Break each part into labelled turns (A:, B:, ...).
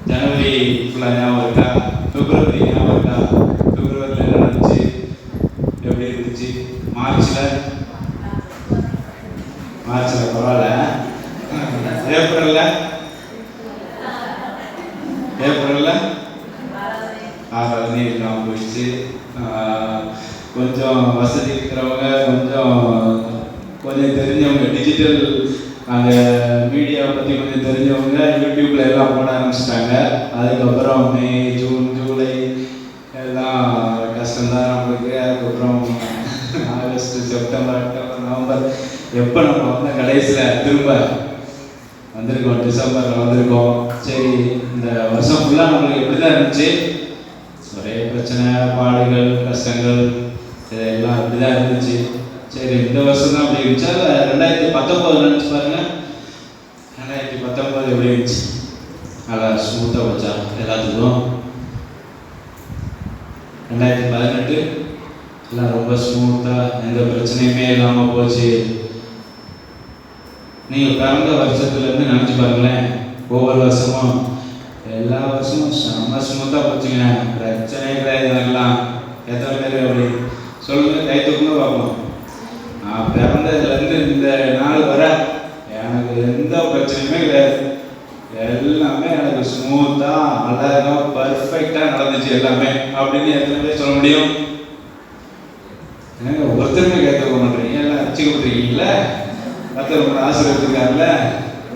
A: ஜனவரி ஃபுல்லாக ஞாபகம் இருக்கா? பிப்ரவரி ஞாபகம் இருக்கா? பிப்ரவரியில் என்ன நடந்துச்சு? எப்படி இருந்துச்சு? மார்ச்சில் பரவாயில்ல. ஏப்ரலில் ஆராதனை இல்லாமல் போயிடுச்சு. கொஞ்சம் வசதி இருக்கிறவங்க, கொஞ்சம் தெரிஞ்சவங்க, டிஜிட்டல் அந்த மீடியாவை பற்றி கொஞ்சம் தெரிஞ்சவங்க யூடியூப்பில் எல்லாம் போட ஆரம்பிச்சிட்டாங்க. அதுக்கப்புறம் மே, ஜூன், ஜூலை எல்லாம் கஷ்டம்தான் நம்மளுக்கு. அதுக்கப்புறம் ஆகஸ்ட், செப்டம்பர், அக்டோபர், நவம்பர், எப்போ நம்ம வந்து கடைசியில் திரும்ப வந்திருக்கோம், டிசம்பரில் வந்திருக்கோம். சரி, இந்த வருஷம் ஃபுல்லாக நம்மளுக்கு எப்படி தான் இருந்துச்சு? ஒரே பிரச்சனை, பாடுகள், கஷ்டங்கள், இதெல்லாம் அப்படி தான் இருந்துச்சு. சரி, இந்த வருஷம் தான் அப்படி இருந்துச்சா? 2019 நினச்சி பாருங்க. 2019 எப்படி இருந்துச்சு? நல்லா ஸ்மூத்தாக போச்சா எல்லாத்துக்கும்? 2018 எல்லாம் ரொம்ப ஸ்மூத்தாக, எந்த பிரச்சனையுமே இல்லாமல் போச்சு. நீங்கள் பிறந்த வருஷத்துலேருந்து நினச்சி பாருங்களேன். ஒவ்வொரு வருஷமும் எல்லா வருஷமும் செம்ம ஸ்மூத்தாக போச்சுங்க, பிரச்சனையே கிடையாது. எல்லாம் எத்தனை பேர் அப்படி சொல்லுங்க, கை தூக்குங்க பார்ப்போம். நான் பிறந்ததுலேருந்து இந்த நாள் வர எனக்கு எந்த பிரச்சனையுமே கிடையாது. எல்லாமே எனக்கு ஸ்மூத்தாக, அழகாக, பர்ஃபெக்டாக நடந்துச்சு எல்லாமே அப்படின்னு எத்தனை பேர் சொல்ல முடியும்? ஏங்க ஒருத்தருமே கை தூக்க மாட்டேறீங்க, எல்லாம் அச்சுக்கப்பட்டிருக்கீங்களா? கர்த்தர் உங்களை ஆசீர்வதிச்சிருக்காருல்ல.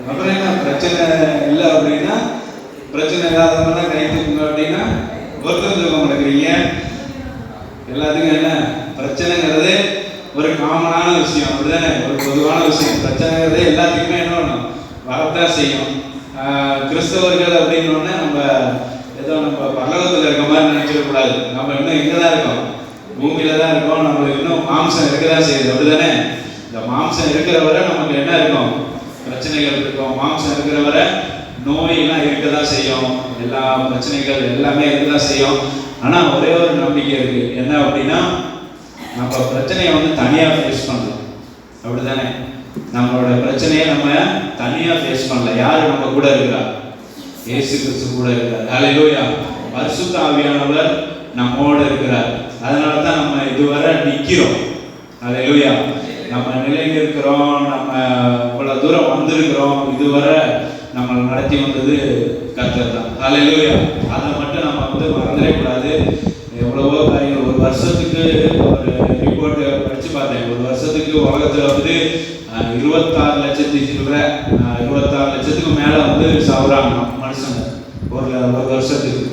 A: அப்புறம் என்ன பிரச்சனை இல்லை அப்படின்னா, பிரச்சனை இல்லாதவங்கன்னா கை தூக்குங்க அப்படின்னா ஒருத்தர் தூக்க மாட்டேங்கிறீங்க. எல்லாத்துக்கும் என்ன பிரச்சனைங்கிறது ஒரு காமனான விஷயம், அப்படிதானே? ஒரு பொதுவான விஷயம். பிரச்சனைங்கிறது எல்லாத்துக்குமே என்ன பண்ணணும், வரத்தான் செய்யும். கிறிஸ்தவர்கள் அப்படின்னோடனே நம்ம ஏதோ நம்ம பரலோகத்தில் இருக்க மாதிரி நினைச்சிடக்கூடாது. நம்ம இன்னும் இங்கே தான் இருக்கோம், பூமியில தான் இருக்கோம். நம்மளுக்கு இன்னும் மாம்சம் இருக்க தான் செய்யுது, அப்படிதானே? இந்த மாம்சம் இருக்கிற வரை நமக்கு என்ன இருக்கும்? பிரச்சனைகள் இருக்கும். மாம்சம் இருக்கிற வரை நோயெல்லாம் இருக்க தான் செய்யும், எல்லா பிரச்சனைகள் எல்லாமே இருக்க தான் செய்யும். ஆனால் ஒரே ஒரு நம்பிக்கை இருக்குது. என்ன அப்படின்னா, நம்ம பிரச்சனையை வந்து தனியாக ஃபேஸ் பண்ணலாம், அப்படிதானே? நம்மளோட பிரச்சனையை நம்ம தனியாக ஃபேஸ் பண்ணல. யார் நம்ம கூட இருக்கிறா? இயேசு கிறிஸ்து கூட இருக்கிறார். ஹல்லேலூயா! பரிசுத்த ஆவியானவர் நம்மோடு இருக்கிறார். அதனால தான் நம்ம இதுவரை நிற்கிறோம். ஹல்லேலூயா! நம்ம நிலையில் இருக்கிறோம், நம்ம இவ்வளோ தூரம் வந்திருக்கிறோம். இதுவரை நம்ம நடத்தி வந்தது கர்த்தர் தான். ஹல்லேலூயா! அதை மட்டும் நம்ம வந்து மறந்துடக்கூடாது. எவ்வளவோ காரியங்கள், ஒரு வருஷத்துக்கு ஒரு ரிப்போர்ட் படித்து பார்த்தேன். ஒரு வருஷத்துக்கு உலகத்தில் வந்து 26 லட்சத்துக்கு மேலே வந்து சாப்பிட்றாங்க மனுஷங்க ஒரு வருஷத்துக்கு.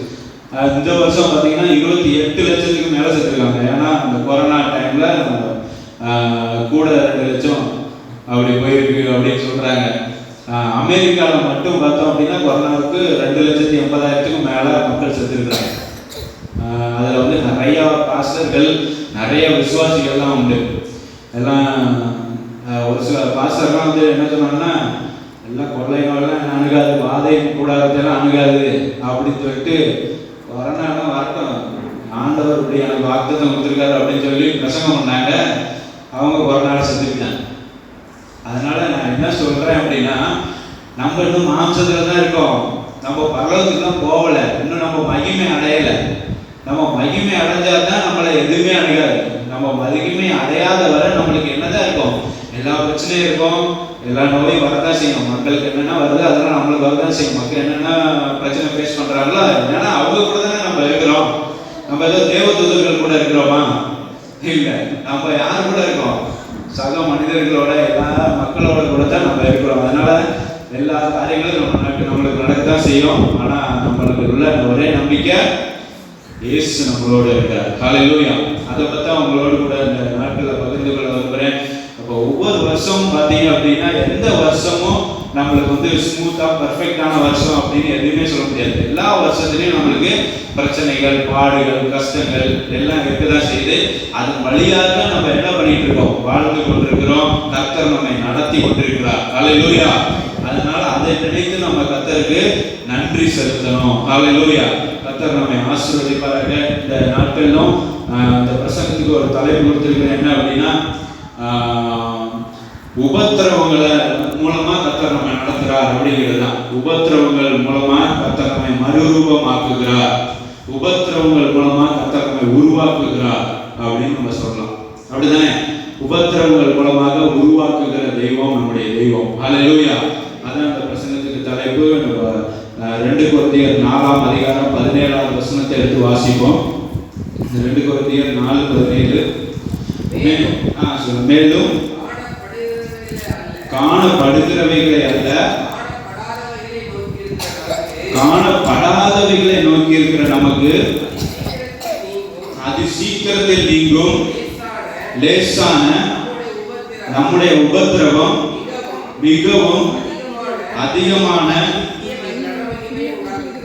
A: இந்த வருஷம் பார்த்தீங்கன்னா 28 லட்சத்துக்கு மேலே செத்துருக்காங்க. ஏன்னா அந்த கொரோனா டைமில் கூட 2 லட்சம் அப்படி போயிருக்கு அப்படின்னு சொல்கிறாங்க. அமெரிக்காவில் மட்டும் பார்த்தோம் அப்படின்னா கொரோனாவுக்கு 2,80,000 மேலே மக்கள் செத்துருக்குறாங்க. அதில் வந்து நிறையா பாஸ்டர்கள், நிறைய விசுவாசிகள்லாம் உண்டு. எல்லாம் ஒரு சில பாஸ்டர்லாம் வந்து என்ன சொன்னாங்கன்னா, எல்லாம் கொள்ளை நோயெல்லாம் என்ன அணுகாது, வாதை கூடாதெல்லாம் அணுகாது அப்படின்னு சொல்லிட்டு, கொரோனாலாம் வரட்டும், ஆண்டவர் இப்படி எனக்கு வாக்குத்தத்தம் கொடுத்துருக்காரு அப்படின்னு சொல்லி பிரசங்கம் பண்ணாங்க. அவங்க கொரோனாவில் செத்துக்கிட்டாங்க. அதனால் நான் என்ன சொல்கிறேன் அப்படின்னா, நம்ம இன்னும் மாம்சத்தில் தான் இருக்கோம், நம்ம பரலோகத்துக்கு தான் போகலை, இன்னும் நம்ம மகிமை அடையலை. நம்ம மகிமை அடைஞ்சால் தான் நம்மளை எதுவுமே அணுகாது. நம்ம மகிமை அடையாத வரை நம்மளுக்கு என்னதான் இருக்கும்? எல்லா பிரச்சனையும் இருக்கும், எல்லா நோயும் வரதான் செய்யும். மக்களுக்கு என்னென்ன வருது அதெல்லாம் நம்மளுக்கு வரதான் செய்யும். மக்கள் என்னென்ன பிரச்சனை ஃபேஸ் பண்ணுறாங்களோ, என்னன்னா அவங்க கூட தானே நம்ம இருக்கிறோம். நம்ம ஏதோ தேவதூதர்கள் கூட இருக்கிறோமா? இல்லை. நம்ம யார் கூட இருக்கோம்? சக மனிதர்களோட, எல்லா மக்களோட கூட தான் நம்ம இருக்கிறோம். அதனால எல்லா காரியங்களும் நம்மளுக்கு நடக்கத்தான் செய்யும். ஆனால் நம்மளுக்கு உள்ள ஒரே நம்பிக்கை, இயேசு நம்மளோட இருக்கார். ஹல்லேலூயா! அதை பற்றி அவங்களோடு கூட இந்த நாட்களில் பகிர்ந்து கொள்ள விரும்புகிறேன். அப்போ ஒவ்வொரு வருஷமும் பார்த்தீங்க அப்படின்னா, எந்த வருஷமும் நம்மளுக்கு வந்து ஸ்மூத்தாக பர்ஃபெக்டான வருஷம் அப்படின்னு எதுவுமே சொல்ல முடியாது. எல்லா வருஷத்துலையும் நம்மளுக்கு பிரச்சனைகள், பாடுகள், கஷ்டங்கள் எல்லாம் இருக்கதான் செய்யுது. அதன் வழியாக நம்ம என்ன பண்ணிட்டு இருக்கோம்? வாழ்ந்து கொண்டிருக்கிறோம். கர்த்தர் நம்மை நடத்தி கொண்டிருக்கிறார். ஹல்லேலூயா! அதனால அதை நினைத்து நம்ம கர்த்தருக்கு நன்றி செலுத்தணும். ஹல்லேலூயா! கர்த்தர் நம்மை ஆசீர்வதிப்பாராக. இந்த நாட்களிலும் இந்த பிரசங்கத்துக்கு ஒரு தலைப்பு கொடுத்திருக்கிறேன். என்ன அப்படின்னா, உபத்திரவங்களை மூலமா கர்த்தர் நம்மை நடத்துறார் அப்படிங்கிறது தான். உபத்திரவங்கள் மூலமா கர்த்தர் நம்மை உருவமாக்குகிறார். உபத்திரவங்கள் மூலமா கர்த்தர் நம்மை உருவாக்குகிறார் அப்படின்னு நம்ம சொல்லலாம். அப்படிதானே? உபத்திரவங்கள் மூலமாக உருவாக்குகிற தெய்வம் நம்முடைய தெய்வம். ஹல்லேலூயா. அதான் அந்த பிரசங்கத்துக்கு தலைப்பு. 2 கொரிந்தியர் 4ஆம் அதிகாரம் 17ஆவது வசனத்தை எடுத்து வாசிப்போம். 2 கொரிந்தியர் 4:17. மேலும் காணப்படுகிறவைகளை அல்ல, காணப்படாதவைகளை நோக்கி இருக்கிற நமக்கு அது சீக்கிரத்தில் நீங்கும் லேசான நம்முடைய உபத்திரவம் மிகவும் அதிகமான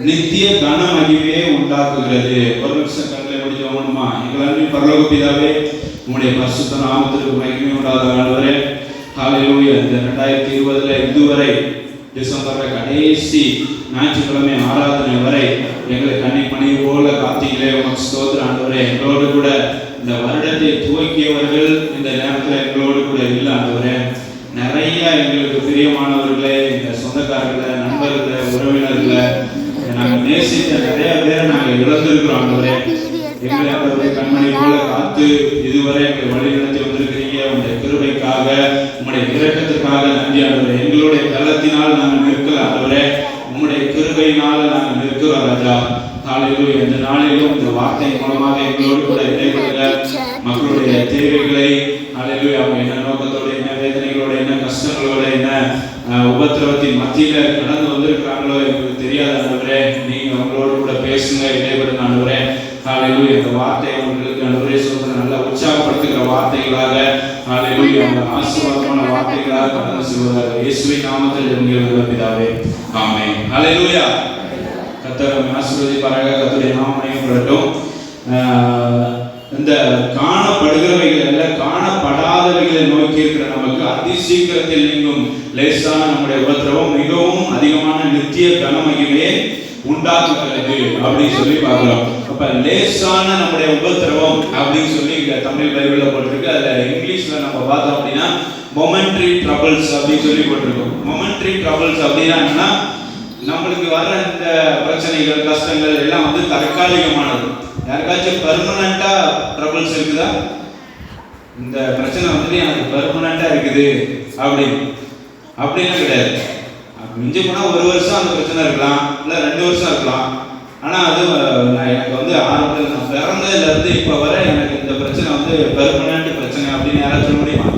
A: நித்திய கன மகிமையை உண்டாக்குகிறது. ஒரு நிமிஷம் கண்களை முடிஞ்சோமா? எங்கள் அன்பின் பரலோக பிதாவே, உம்முடைய பரிசுத்த நாமத்திற்கு மகிமை உண்டாவதாக. ஆண்டவரே, ஹல்லேலூயா. இந்த 2020 இதுவரை டிசம்பர் கடைசி ஞாயிற்றுக்கிழமை ஆராதனை வரை எங்களை கன்னிப்பணி போல காத்தீங்களே, உமக்கு ஸ்தோத்திரம். ஆண்டவரே, எங்களோடு கூட இந்த வருடத்தை துவக்கியவர்கள் இந்த நேரத்தில் எங்களோடு கூட இல்லை. ஆண்டவரே, நிறைய எங்களுக்கு பிரியமானவர்களே, இந்த சொந்தக்காரர்களை, நண்பர்களை, உறவினர்களை, நாங்கள் நேசித்த நிறைய பேரை நாங்கள் இழந்திருக்கிறோம். ஆண்டவரே, எங்களை ஆண்டவரே கண்மணி போல காத்து இதுவரை எங்களை வழி நடத்தி வந்திருக்கிறீங்க. உங்களுடைய கிருபைக்காக, உங்களுடைய இரக்கத்திற்காக நன்றி. ஆண்டவரே, எங்களுடைய பலத்தினால் நாங்கள் நிற்கல. ஆண்டவரே, உங்களுடைய கிருபையினால் நாங்கள் நிற்கிறோம் ராஜா. ஹல்லேலூயா. இந்த நாளிலும் இந்த வார்த்தை மூலமாக எங்களோடு கூட இடைபெறுக. மக்களுடைய தேவைகளை, ஹல்லேலூயா, அவங்க என்ன நோக்கத்தோட, என்ன வேதனைகளோட, என்ன கஷ்டங்களோட, என்ன உபத்திரவத்தின் மத்தியில கடந்து வந்திருக்கிறாங்களோ எங்களுக்கு தெரியாத. ஆண்டவரே, நீங்க அவங்களோடு கூட பேசுங்க, இடைபெறுங்க. ஆண்டவரே, ஹல்லேலூயா. இந்த வார்த்தை அவங்களுக்கு ஆண்டவரே சொல்ற நல்ல உற்சாகப்படுத்துகிற வார்த்தைகளாக, ஹல்லேலூயா, ஆசீர்வாதமான வார்த்தைகளாக கடந்து செல்வதாக இயேசுவின் நாமத்தில் ஜெபிக்கிறோம் பிதாவே. ஆமென். ஹல்லேலூயா. கர்த்தர் நம்மை ஆசீர்வதிப்பாராக. கர்த்தருடைய நாமம் மகிமைப்படட்டும். இந்த காணப்படுகிறவைகள் அல்ல, காணப்படாதவைகளை நோக்கி இருக்கிற நமக்கு அதிசீக்கிரத்தில் நீங்கும் லேசான நம்முடைய உபத்திரவம் மிகவும் அதிகமான நித்திய கன மகிமையை உண்டாக்குகிறது அப்படின்னு சொல்லி பார்க்கிறோம். அப்ப லேசான நம்முடைய உபத்திரவம் அப்படின்னு சொல்லி தமிழ் பைபிள்ல போட்டிருக்கு. அதுல இங்கிலீஷ்ல நம்ம பார்த்தோம் அப்படின்னா மொமெண்ட்ரி ட்ரபிள்ஸ் அப்படின்னு சொல்லி போட்டிருக்கோம். மொமெண்ட்ரி ட்ரபிள்ஸ் அப்படின்னா என்னன்னா, நம்மளுக்கு வர இந்த பிரச்சனைகள், கஷ்டங்கள் எல்லாம் வந்து தற்காலிகமானது. யாருக்காச்சும் பெர்மனண்டா ட்ரபிள்ஸ் இருக்குதா? இந்த பிரச்சனை வந்து எனக்கு பெர்மனண்டா இருக்குது அப்படின்னு கிடையாது. மிஞ்சி போனா 1 வருஷம் அந்த பிரச்சனை இருக்கலாம், இல்லை 2 வருஷம் இருக்கலாம். ஆனா அது எனக்கு வந்து ஆரம்பத்தில் நான் பிறந்ததுல இருந்து இப்ப வரை எனக்கு இந்த பிரச்சனை வந்து பெர்மனண்ட் பிரச்சனை அப்படின்னு யாராவது சொல்ல முடியுமா?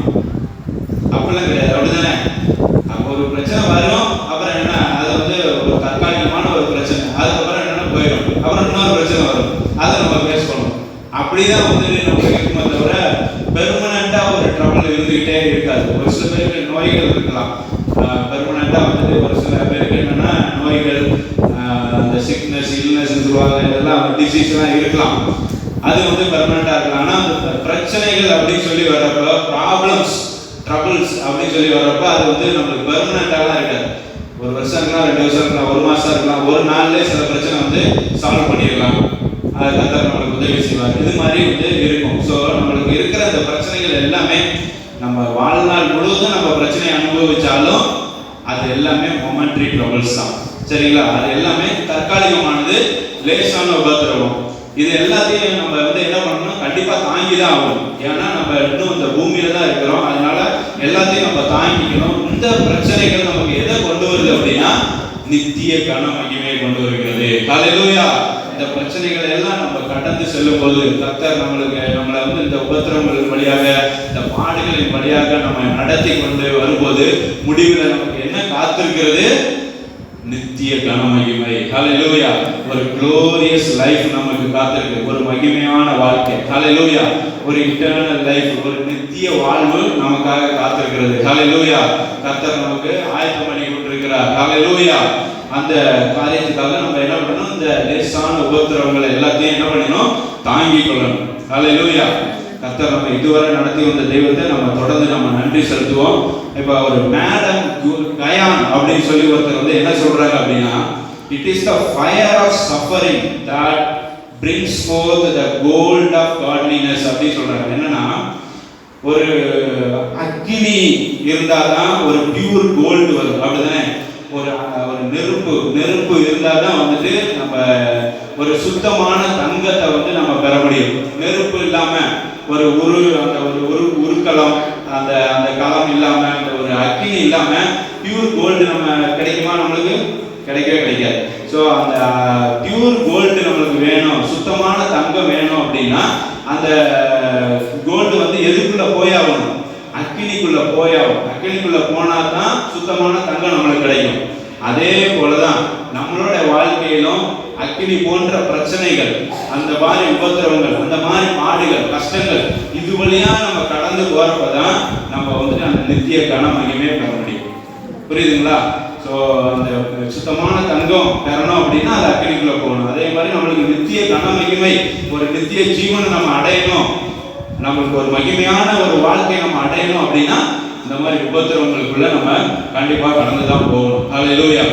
A: அப்படிலாம் கிடையாது. அப்படிதானே? அப்போ ஒரு பிரச்சனை வரும், அப்புறம் என்ன, அது வந்து ஒரு தற்காலிகமான ஒரு பிரச்சனை, அதுக்கப்புறம் என்னன்னா போயிடும், அப்புறம் இன்னொரு பிரச்சனை வரும், அதை நம்ம பேஸ் பண்ணணும். அப்படிதான் வந்து நமக்கு இருக்குமே தவிர பெர்மனண்டா ஒரு ட்ரபிள் இருந்துகிட்டே இருக்காது. ஒரு சில பேருக்கு நோய்கள் இருக்கலாம், பெர்மனண்டா வந்து ஒரு சில பேருக்கு என்னன்னா நோய்கள், அந்த சிக்னஸ், இல்னஸ் சொல்லுவாங்க, இதெல்லாம் டிசீஸ்லாம் இருக்கலாம். அது வந்து பெர்மனண்டா இருக்கலாம். ஆனால் அந்த பிரச்சனைகள் அப்படின்னு சொல்லி வர்றப்ப, ப்ராப்ளம்ஸ், ட்ரபிள்ஸ் அப்படின்னு சொல்லி வர்றப்ப அது வந்து நம்மளுக்கு பெர்மனண்டாலாம் இருக்காது. 1 வருஷம் இருக்கலாம், 2 வருஷம் இருக்கலாம், 1 மாசம் இருக்கலாம், ஒரு நாள்லேயே சில பிரச்சனை வந்து சால்வ் பண்ணிடலாம். அது கர்த்தர் நம்மளுக்கு உதவி செய்வார். இது மாதிரி வந்து இருக்கும். ஸோ நம்மளுக்கு இருக்கிற அந்த பிரச்சனைகள் எல்லாமே நம்ம வாழ்நாள் முழுவதும் நம்ம பிரச்சனையை அனுபவிச்சாலும் அது எல்லாமே மொமெண்ட்ரி ட்ரபிள்ஸ் தான். சரிங்களா? அது எல்லாமே தற்காலிகமானது, லேசான உபத்திரவம். இது எல்லாத்தையும் நம்ம வந்து என்ன பண்ணணும், கண்டிப்பா தாங்கி தான் ஆகணும். ஏன்னா நம்ம இன்னும் இந்த பூமியில தான் இருக்கிறோம். அதனால எல்லாத்தையும் நம்ம தாங்கிக்கணும். இந்த பிரச்சனைகள் நமக்கு எதை கொண்டு வருது அப்படின்னா நித்திய கன மகிமையை கொண்டு வருகிறது. ஹல்லேலூயா. இந்த பிரச்சனைகள் எல்லாம் நம்ம கடந்து செல்லும் போது கர்த்தர் நம்மளை வந்து இந்த உபத்திரவங்களின் வழியாக, இந்த பாடுகளின் வழியாக நம்ம நடத்தி கொண்டு வரும்போது முடிவில் நமக்கு என்ன காத்திருக்கிறது? நித்திய கன மகிமை. ஹல்லேலூயா. ஒரு குளோரியஸ் லைஃப் நமக்கு காத்திருக்கு, ஒரு மகிமையான வாழ்க்கை. ஹல்லேலூயா. ஒரு இட்டர்னல் லைஃப், ஒரு நித்திய வாழ்வு நமக்காக காத்திருக்கிறது. ஹல்லேலூயா. கர்த்தர் நமக்கு ஆயத்தம் பண்ணி கொண்டிருக்கிறார். ஹல்லேலூயா. அந்த காரியத்துக்காக நம்ம என்ன பண்ணணும், இந்த லேசான உபத்திரவங்களை எல்லாத்தையும் என்ன பண்ணணும், தாங்கிக் கொள்ளணும். ஹல்லேலூயா. கர்த்தர் நம்ம இதுவரை நடத்தி வந்த தெய்வத்தை நம்ம தொடர்ந்து நம்ம நன்றி செலுத்துவோம். இப்போ ஒரு மேடம் கயான் அப்படின்னு சொல்லி ஒருத்தர் வந்து என்ன சொல்றாங்க அப்படின்னா, it is the fire of suffering that brings forth the gold of godliness அப்படின்னு சொல்றாங்க. என்னன்னா, ஒரு அக்னி இருந்தாதான் ஒரு பியூர் கோல்டு வரும். அப்படிதானே? ஒரு ஒரு நெருப்பு இருந்தால் தான் வந்துட்டு நம்ம ஒரு சுத்தமான தங்கத்தை வந்து நம்ம பெற முடியும். நெருப்பு இல்லாமல் ஒரு உருக்களம், அந்த அந்த களம் இல்லாமல், அந்த ஒரு அக்கினி இல்லாமல் பியூர் கோல்டு நம்ம கிடைக்குமா? நம்மளுக்கு கிடைக்கவே கிடைக்காது. ஸோ அந்த பியூர் கோல்டு நம்மளுக்கு வேணும், சுத்தமான தங்கம் வேணும் அப்படின்னா அந்த கோல்டு வந்து எதுக்குள்ள போயாகணும்? அக்கினிக்குள்ள போயாகும். அக்கினிக்குள்ள போனா தான் சுத்தமான தங்கம் நம்மளுக்கு கிடைக்கும். அதே போலதான் நம்மளோட வாழ்க்கையிலும் அக்கினி போன்ற பிரச்சனைகள், அந்த மாதிரி உபத்திரவங்கள், அந்த மாதிரி பாடுகள், கஷ்டங்கள், இது வழியா நம்ம கடந்து போறப்பதான் நம்ம வந்துட்டு அந்த நித்திய கனமகிமே பெற முடியும். புரியுதுங்களா? ஸோ அந்த சுத்தமான தங்கம் பெறணும் அப்படின்னா அது அக்கினிக்குள்ள போகணும். அதே மாதிரி நம்மளுக்கு நித்திய கனமகிமை, ஒரு நித்திய ஜீவனை நம்ம அடையணும், நம்மளுக்கு ஒரு மகிமையான ஒரு வாழ்க்கையை நம்ம அடையணும் அப்படின்னா இந்த மாதிரி உபத்திரவங்களுக்குள்ள நம்ம கண்டிப்பா கடந்துதான் போகணும். ஹல்லேலூயா.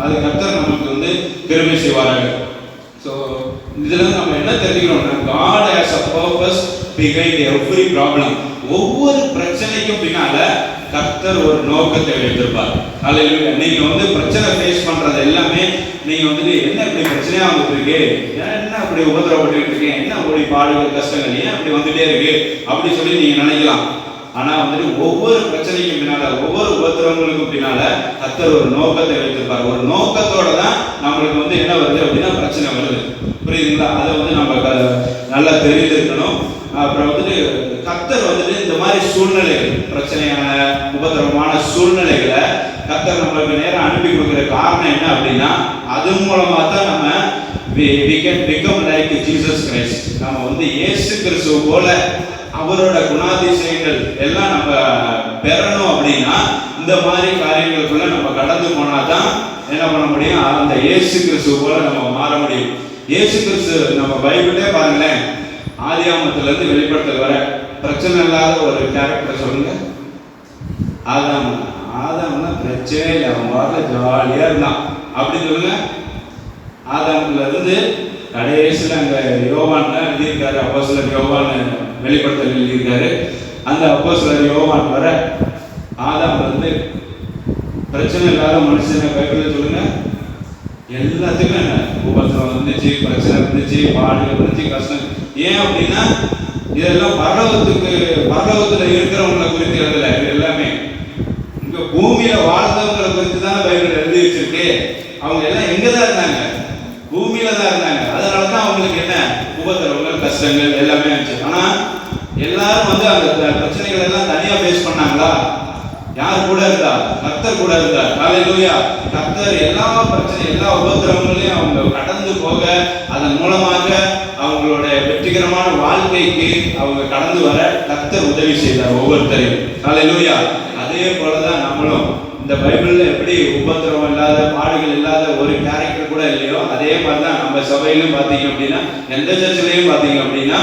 A: அது கர்த்தர் நமக்கு வந்து கிருபை செய்வார்கள். ஸோ இதுல நம்ம என்ன தெரிஞ்சுக்கிறோம்னா, God has a purpose behind every problem. ஒவ்வொரு பிரச்சனைக்கும் பின்னால கர்த்தர் ஒரு நோக்கத்தை வைத்திருப்பார். ஹல்லேலூயா. நீங்க வந்து பிரச்சனை ஃபேஸ் பண்றது எல்லாமே நீங்க வந்து என்ன இப்படி பிரச்சனையா வந்துட்டு இருக்கு, என்ன அப்படி உபத்திரப்பட்டு இருக்கீங்க, என்ன அப்படி பாடுகள் கஷ்டங்கள் ஏன் அப்படி வந்துட்டே இருக்கு அப்படி சொல்லி நீங்க நினைக்கலாம். ஆனா வந்துட்டு ஒவ்வொரு பிரச்சனைக்கும் பின்னால, ஒவ்வொரு உபத்திரவங்களுக்கும் பின்னால கர்த்தர் ஒரு நோக்கத்தை வைத்திருப்பார். ஒரு நோக்கத்தோட தான் நம்மளுக்கு வந்து என்ன வருது அப்படின்னா பிரச்சனை வருது. புரியுதுங்களா? அதை வந்து நம்ம நல்லா தெரிந்திருக்கணும். அப்புறம் வந்துட்டு கர்த்தர் வந்துட்டு இந்த மாதிரி சூழ்நிலைகள், பிரச்சனையான உபத்திரவமான சூழ்நிலைகளை கர்த்தர் நம்மளுக்கு நேரம் அனுப்பி கொடுக்குற காரணம் என்ன அப்படின்னா, அது மூலமா தான் நம்ம we can become like Jesus Christ. நம்ம வந்து இயேசு கிறிஸ்துவ போல அவரோட குணாதிசயங்கள் எல்லாம் நம்ம பெறணும் அப்படின்னா இந்த மாதிரி காரியங்களுக்குள்ள நம்ம கடந்து போனாதான் என்ன பண்ண முடியும்? அந்த இயேசு கிறிஸ்துவ போல நம்ம மாற முடியும். இயேசு கிறிஸ்து நம்ம பைபிளே பாருங்களேன், ஆதியாகமத்துல இருந்து வெளிப்படுத்தல் வர பிரச்சனை இல்லாத ஒரு கேரக்டர் சொல்லுங்க. ஆதாம்னா பிரச்சனை இல்லை, அவன் வாழ ஜாலியா இருந்தான். அப்படி சொல்லுங்க. ஆதாம்ல இருந்து கடைசியில் அங்க யோவான் எழுதியிருக்காரு, அப்போஸ்தலர் யோவான் வெளிப்படுத்தல் எழுதியிருக்காரு. அந்த அப்போஸ்தலர் யோவான் வர ஆதாம்ல இருந்து பிரச்சனை இல்லாத மனுஷனை பைபிள்ல சொல்லுங்க. எல்லாத்துக்கும் என்ன உபத்திரம் இருந்துச்சு, பிரச்சனை இருந்துச்சு, பாடுகள் இருந்துச்சு, கஷ்டம். ஏன் அப்படின்னா இதெல்லாம் பரலோகத்துல இருக்கிறவங்களை குறித்து எழுதல. இது எல்லாமே இங்க பூமியில வாழ்ந்தவங்களை குறித்து தான் பைபிள் எழுதி வச்சிருக்கு. அவங்க எல்லாம் எங்கதான் இருந்தாங்க? பூமியில தான் இருந்தாங்க. அதனாலதான் அவங்களுக்கு என்ன உபத்திரவங்கள், கஷ்டங்கள் எல்லாமே இருந்துச்சு. ஆனா எல்லாரும் வந்து அந்த பிரச்சனைகள் எல்லாம் தனியா ஃபேஸ் பண்ணாங்களா? யார் கூட இருந்தா? கர்த்தர் கூட இருந்தார். ஹல்லேலூயா. கர்த்தர் எல்லா பிரச்சனை, எல்லா உபத்திரவங்களையும் அவங்க கடந்து போக, அதன் மூலமாக அவங்களோட வெற்றிகரமான வாழ்க்கைக்கு அவங்க கடந்து வர கர்த்தர் உதவி செய்தார் ஒவ்வொருத்தரையும். ஹல்லேலூயா. அதே போலதான் நம்மளும் இந்த பைபிள்ல எப்படி உபத்திரவம் இல்லாத, பாடுகள் இல்லாத ஒரு கேரக்டர் கூட இல்லையோ, அதே மாதிரிதான் நம்ம சபையிலும் பாத்தீங்க அப்படின்னா, எந்த சர்ச்சிலையும் பாத்தீங்க அப்படின்னா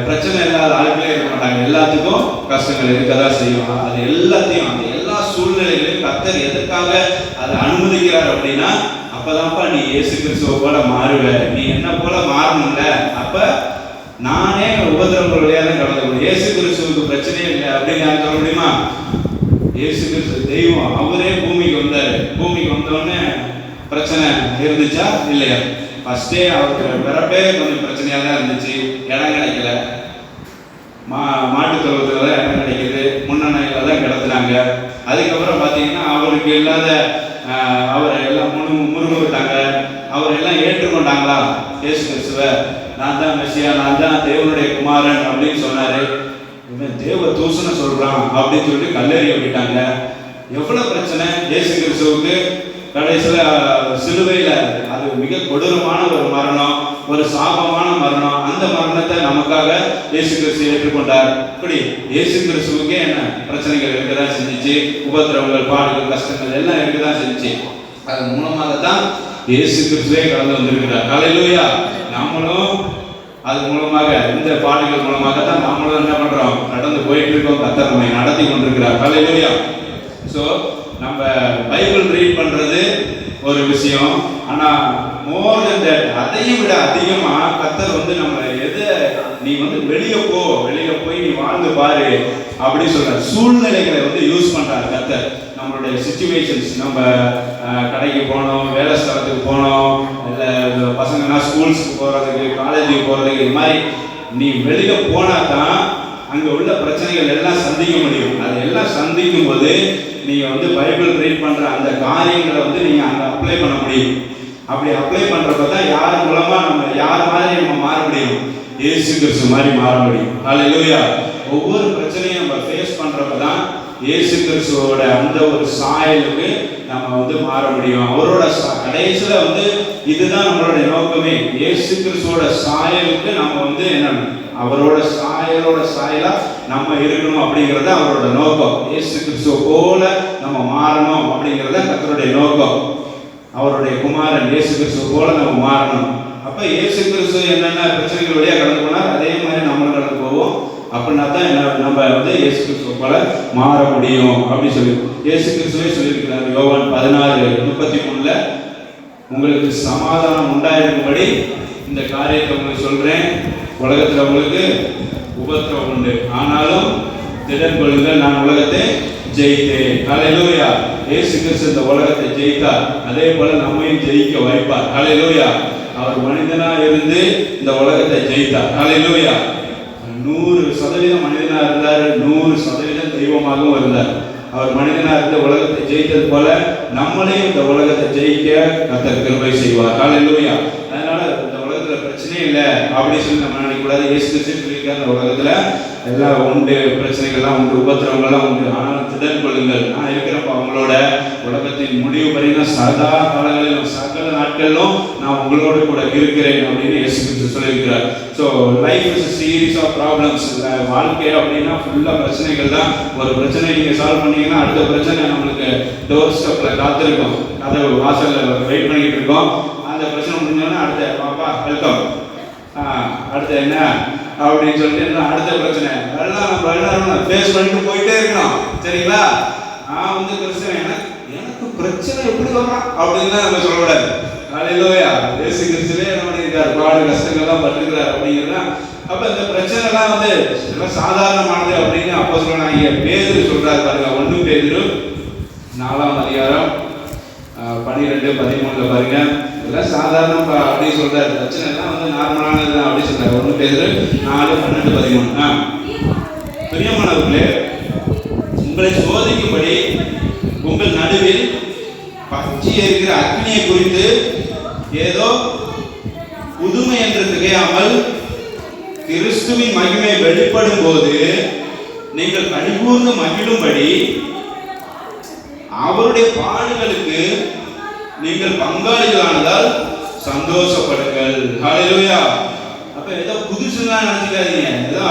A: பிரச்சனை இல்லாத ஆட்களே இருக்க மாட்டாங்க. எல்லாத்துக்கும் கஷ்டங்கள் இருக்கதான் செய்யும். அது எல்லாத்தையும், அந்த எல்லா சூழ்நிலைகளையும் கர்த்தர் எதற்காக அதை அனுமதிக்கிறார் அப்படின்னா, அப்பதான்ப்பா நீ இயேசு கிறிஸ்துவ போல மாறுவ. நீ என்ன போல மாறணும்ல, அப்ப நானே உபத்திரவங்கள் வழியா தான் கடந்து போகணும். இயேசு கிறிஸ்துவுக்கு பிரச்சனையே இல்லை அப்படின்னு யாரும் சொல்ல முடியுமா? இயேசு கிறிஸ்து தெய்வம், அவரே பூமிக்கு வந்தாரு. பூமிக்கு வந்தோடனே பிரச்சனை இருந்துச்சா இல்லையா? ஃபர்ஸ்டே அவருக்கு பிறப்பே கொஞ்சம் பிரச்சனையாக தான் இருந்துச்சு. இடம் கிடைக்கல, மாட்டு தொழுவத்தில் தான் இடம் கிடைக்குது, முன்னணையில் தான் கிடத்துனாங்க. அதுக்கப்புறம் பார்த்தீங்கன்னா அவருக்கு இல்லாத அவரை எல்லாம் முருகிட்டாங்க. அவர் எல்லாம் ஏற்றுக்கொண்டாங்களா? இயேசு கிறிஸ்துவ நான் தான் மெசியா, நான் தான் தேவனுடைய குமாரன் அப்படின்னு சொன்னாரு. இவன் தேவ தூசனை சொல்றான் அப்படின்னு சொல்லிட்டு கல்லெறிய விட்டாங்க. எவ்வளவு பிரச்சனை இயேசு கிறிஸ்துவுக்கு. கடைசியில சிலுவையில அது மிக கொடூரமான ஒரு மரணம், ஒரு சாபமான மரணம். அந்த மரணத்தை நமக்காக இயேசு கிறிஸ்து ஏற்றுக்கொண்டார். இப்படி இயேசு கிறிஸ்துவுக்கே என்ன பிரச்சனைகள் இருக்கதான் செஞ்சிச்சு, உபத்திரவங்கள், பாடுகள், கஷ்டங்கள் எல்லாம் இருக்கதான் செஞ்சிச்சு. அதன் மூலமாகத்தான் இயேசு கிறிஸ்துவே கடந்து வந்திருக்கிறார். ஹல்லேலூயா. நாமளும் அது மூலமாக, இந்த பாடுகள் மூலமாக தான் நாமளும் என்ன பண்றோம்? நடந்து போயிட்டு இருக்கோம். கர்த்தர் நம்மை நடத்தி கொண்டிருக்கிறார். ஹல்லேலூயா. ஸோ நம்ம பைபிள் ரீட் பண்றது ஒரு விஷயம். ஆனா மோர் தென் தட், அதையும் விட அதிகமா கர்த்தர் வந்து நம்ம நீ வந்து வெளியே போய் நீ வாழ்ந்து பாரு அப்படி சொல்ற சூழ்நிலைகளை வந்து யூஸ் பண்றாரு கர்த்தர். நம்ம நம்மளுடைய சுச்சுவேஷன்ஸ், நம்ம கடைக்கு போனோம், வேலை ஸ்தலத்துக்கு போனோம், இல்லை பசங்கன்னா ஸ்கூல்ஸுக்கு போகிறதுக்கு, காலேஜுக்கு போகிறதுக்கு, இது மாதிரி நீ வெளியில் போனால் தான் அங்கே உள்ள பிரச்சனைகள் எல்லாம் சந்திக்க முடியும். அது எல்லாம் சந்திக்கும் போது நீங்கள் வந்து பைபிள் ரீட் பண்ணுற அந்த காரியங்களை வந்து நீங்கள் அங்கே அப்ளை பண்ண முடியும். அப்படி அப்ளை பண்ணுறப்ப தான் யார் மூலமாக நம்ம யார் மாதிரி நம்ம மாற முடியும், இயேசு கிறிஸ்து மாதிரி மாற முடியும். ஹல்லேலூயா. ஒவ்வொரு பிரச்சனையும் நம்ம ஃபேஸ் பண்ணுறப்ப தான் இயேசு கிறிஸ்துவோட அந்த ஒரு சாயலுக்கு நம்ம வந்து மாற முடியும். அவரோட கடைசியில் வந்து இதுதான் நம்மளுடைய நோக்கமே. இயேசு கிறிஸ்துவோட சாயலுக்கு நம்ம வந்து என்ன, அவரோட சாயலா நம்ம இருக்கணும் அப்படிங்கிறது அவரோட நோக்கம். இயேசு கிறிஸ்துவ போல நம்ம மாறணும் அப்படிங்கிறத கர்த்தருடைய நோக்கம். அவருடைய குமாரன் இயேசு கிறிஸ்துவ போல நம்ம மாறணும். அப்ப இயேசு கிறிஸ்து என்னென்ன பிரச்சனைகள் வழியா கடந்து போனார், அதே மாதிரி நம்மளும் கடந்து போவோம். அப்படின்னா தான் நம்ம வந்து இயேசு கிறிஸ்துவ போல மாற முடியும் அப்படி சொல்லி இயேசு கிறிஸ்துவே சொல்லியிருக்கிறார். யோவான் 16:33 உங்களுக்கு சமாதானம் உண்டாயிருக்கும்படி இந்த காரியத்தை உங்களுக்கு சொல்றேன். உலகத்தில் உங்களுக்கு உபத்திரவம் உண்டு, ஆனாலும் திடன் கொள்ளுங்கள், நான் உலகத்தை ஜெயித்தேன். ஹல்லேலூயா. இயேசு கிறிஸ்து இந்த உலகத்தை ஜெயித்தார், அதே போல நம்மையும் ஜெயிக்க வைப்பார். ஹல்லேலூயா. அவர் மனிதனா இருந்து இந்த உலகத்தை ஜெயித்தார். ஹல்லேலூயா. 100% மனிதனா இருந்தார், 100% தெய்வமாகவும் இருந்தார். அவர் மனிதனா இருந்து உலகத்தை ஜெயித்தது போல நம்மளையும் இந்த உலகத்தை ஜெயிக்க கர்த்தர் கிருபை செய்வார். ஹல்லேலூயா. அதனால இந்த உலகத்துல பிரச்சனையே இல்லை அப்படி சொல்லி நம்ம நினைக்கக்கூடாது. இயேசு கிறிஸ்து சொல்லியிருக்கார், இந்த உலகத்துல எல்லாம் உண்டு, பிரச்சனைகள்லாம் உண்டு, உபத்திரவங்கள்லாம் உண்டு, ஆனாலும் திடன் கொள்ளுங்கள், நான் இருக்கிறப்ப அவங்களோட உலகத்தின் முடிவு வரைக்கும் சதா காலங்களிலும் சகல நாட்களிலும் நான் உங்களோட கூட இருக்கிறேன் அப்படின்னு இயேசு கிறிஸ்து சொல்லியிருக்கிறார். So life is series of problems. வாழ்க்கை அப்படின்னா ஃபுல்லாக பிரச்சனைகள் தான். ஒரு பிரச்சனை நீங்கள் சால்வ் பண்ணீங்கன்னா அடுத்த பிரச்சனை நம்மளுக்கு டோர் ஸ்டெப்பில் காத்திருக்கோம், கதவு வாசலில் வெயிட் பண்ணிக்கிட்டு இருக்கோம். அந்த பிரச்சனை முடிஞ்சோன்னா அடுத்த பாப்பா வெல்கம், அடுத்த என்ன அப்படின்னு சொல்லிட்டு அடுத்த பிரச்சனை எல்லாம் நம்ம எல்லாரும் ஃபேஸ் பண்ணிட்டு போயிட்டே இருக்கணும். சரிங்களா? நான் வந்து கிறிஸ்தவன், எனக்கு பிரச்சனை எப்படி வரலாம் அப்படின்னு நம்ம சொல்லக்கூடாது. ஹல்லேலூயா. இயேசு கிறிஸ்துவே என்ன பண்ணியிருக்காரு, பாடு கஷ்டங்கள்லாம் பட்டிருக்கிறார் அப்படிங்கிறதா. அப்ப இந்த பிரச்சனைலாம் வந்து எல்லாம் சாதாரணமானது அப்படின்னு அப்போ சொல்றாங்க. பேதுரு சொல்றாரு பாருங்க, 1 பேதுரு 4:12-13 பாருங்க. இதெல்லாம் சாதாரணம் அப்படி சொல்றாரு, பிரச்சனை எல்லாம் வந்து நார்மலானது தான் அப்படி சொல்றாரு. 1 பேதுரு 4:12-13. பிரியமானவர்களே, உங்களை சோதிக்கும்படி உங்கள் நடுவில் பற்றி இருக்கிற அக்னியை குறித்து ஏதோ புதுமை என்று திகையாமல் கிறிஸ்துவின் மகிமை வெளிப்படும் போது நீங்கள் கனிகூர்ந்து மகிழும்படி அவருடைய பாடுகளுக்கு நீங்கள் பங்காளிகளானதால் சந்தோஷப்படுங்கள். ஹல்லேலூயா. அப்ப ஏதோ புதுசுலாம் நினைச்சுக்காதீங்க. ஏதோ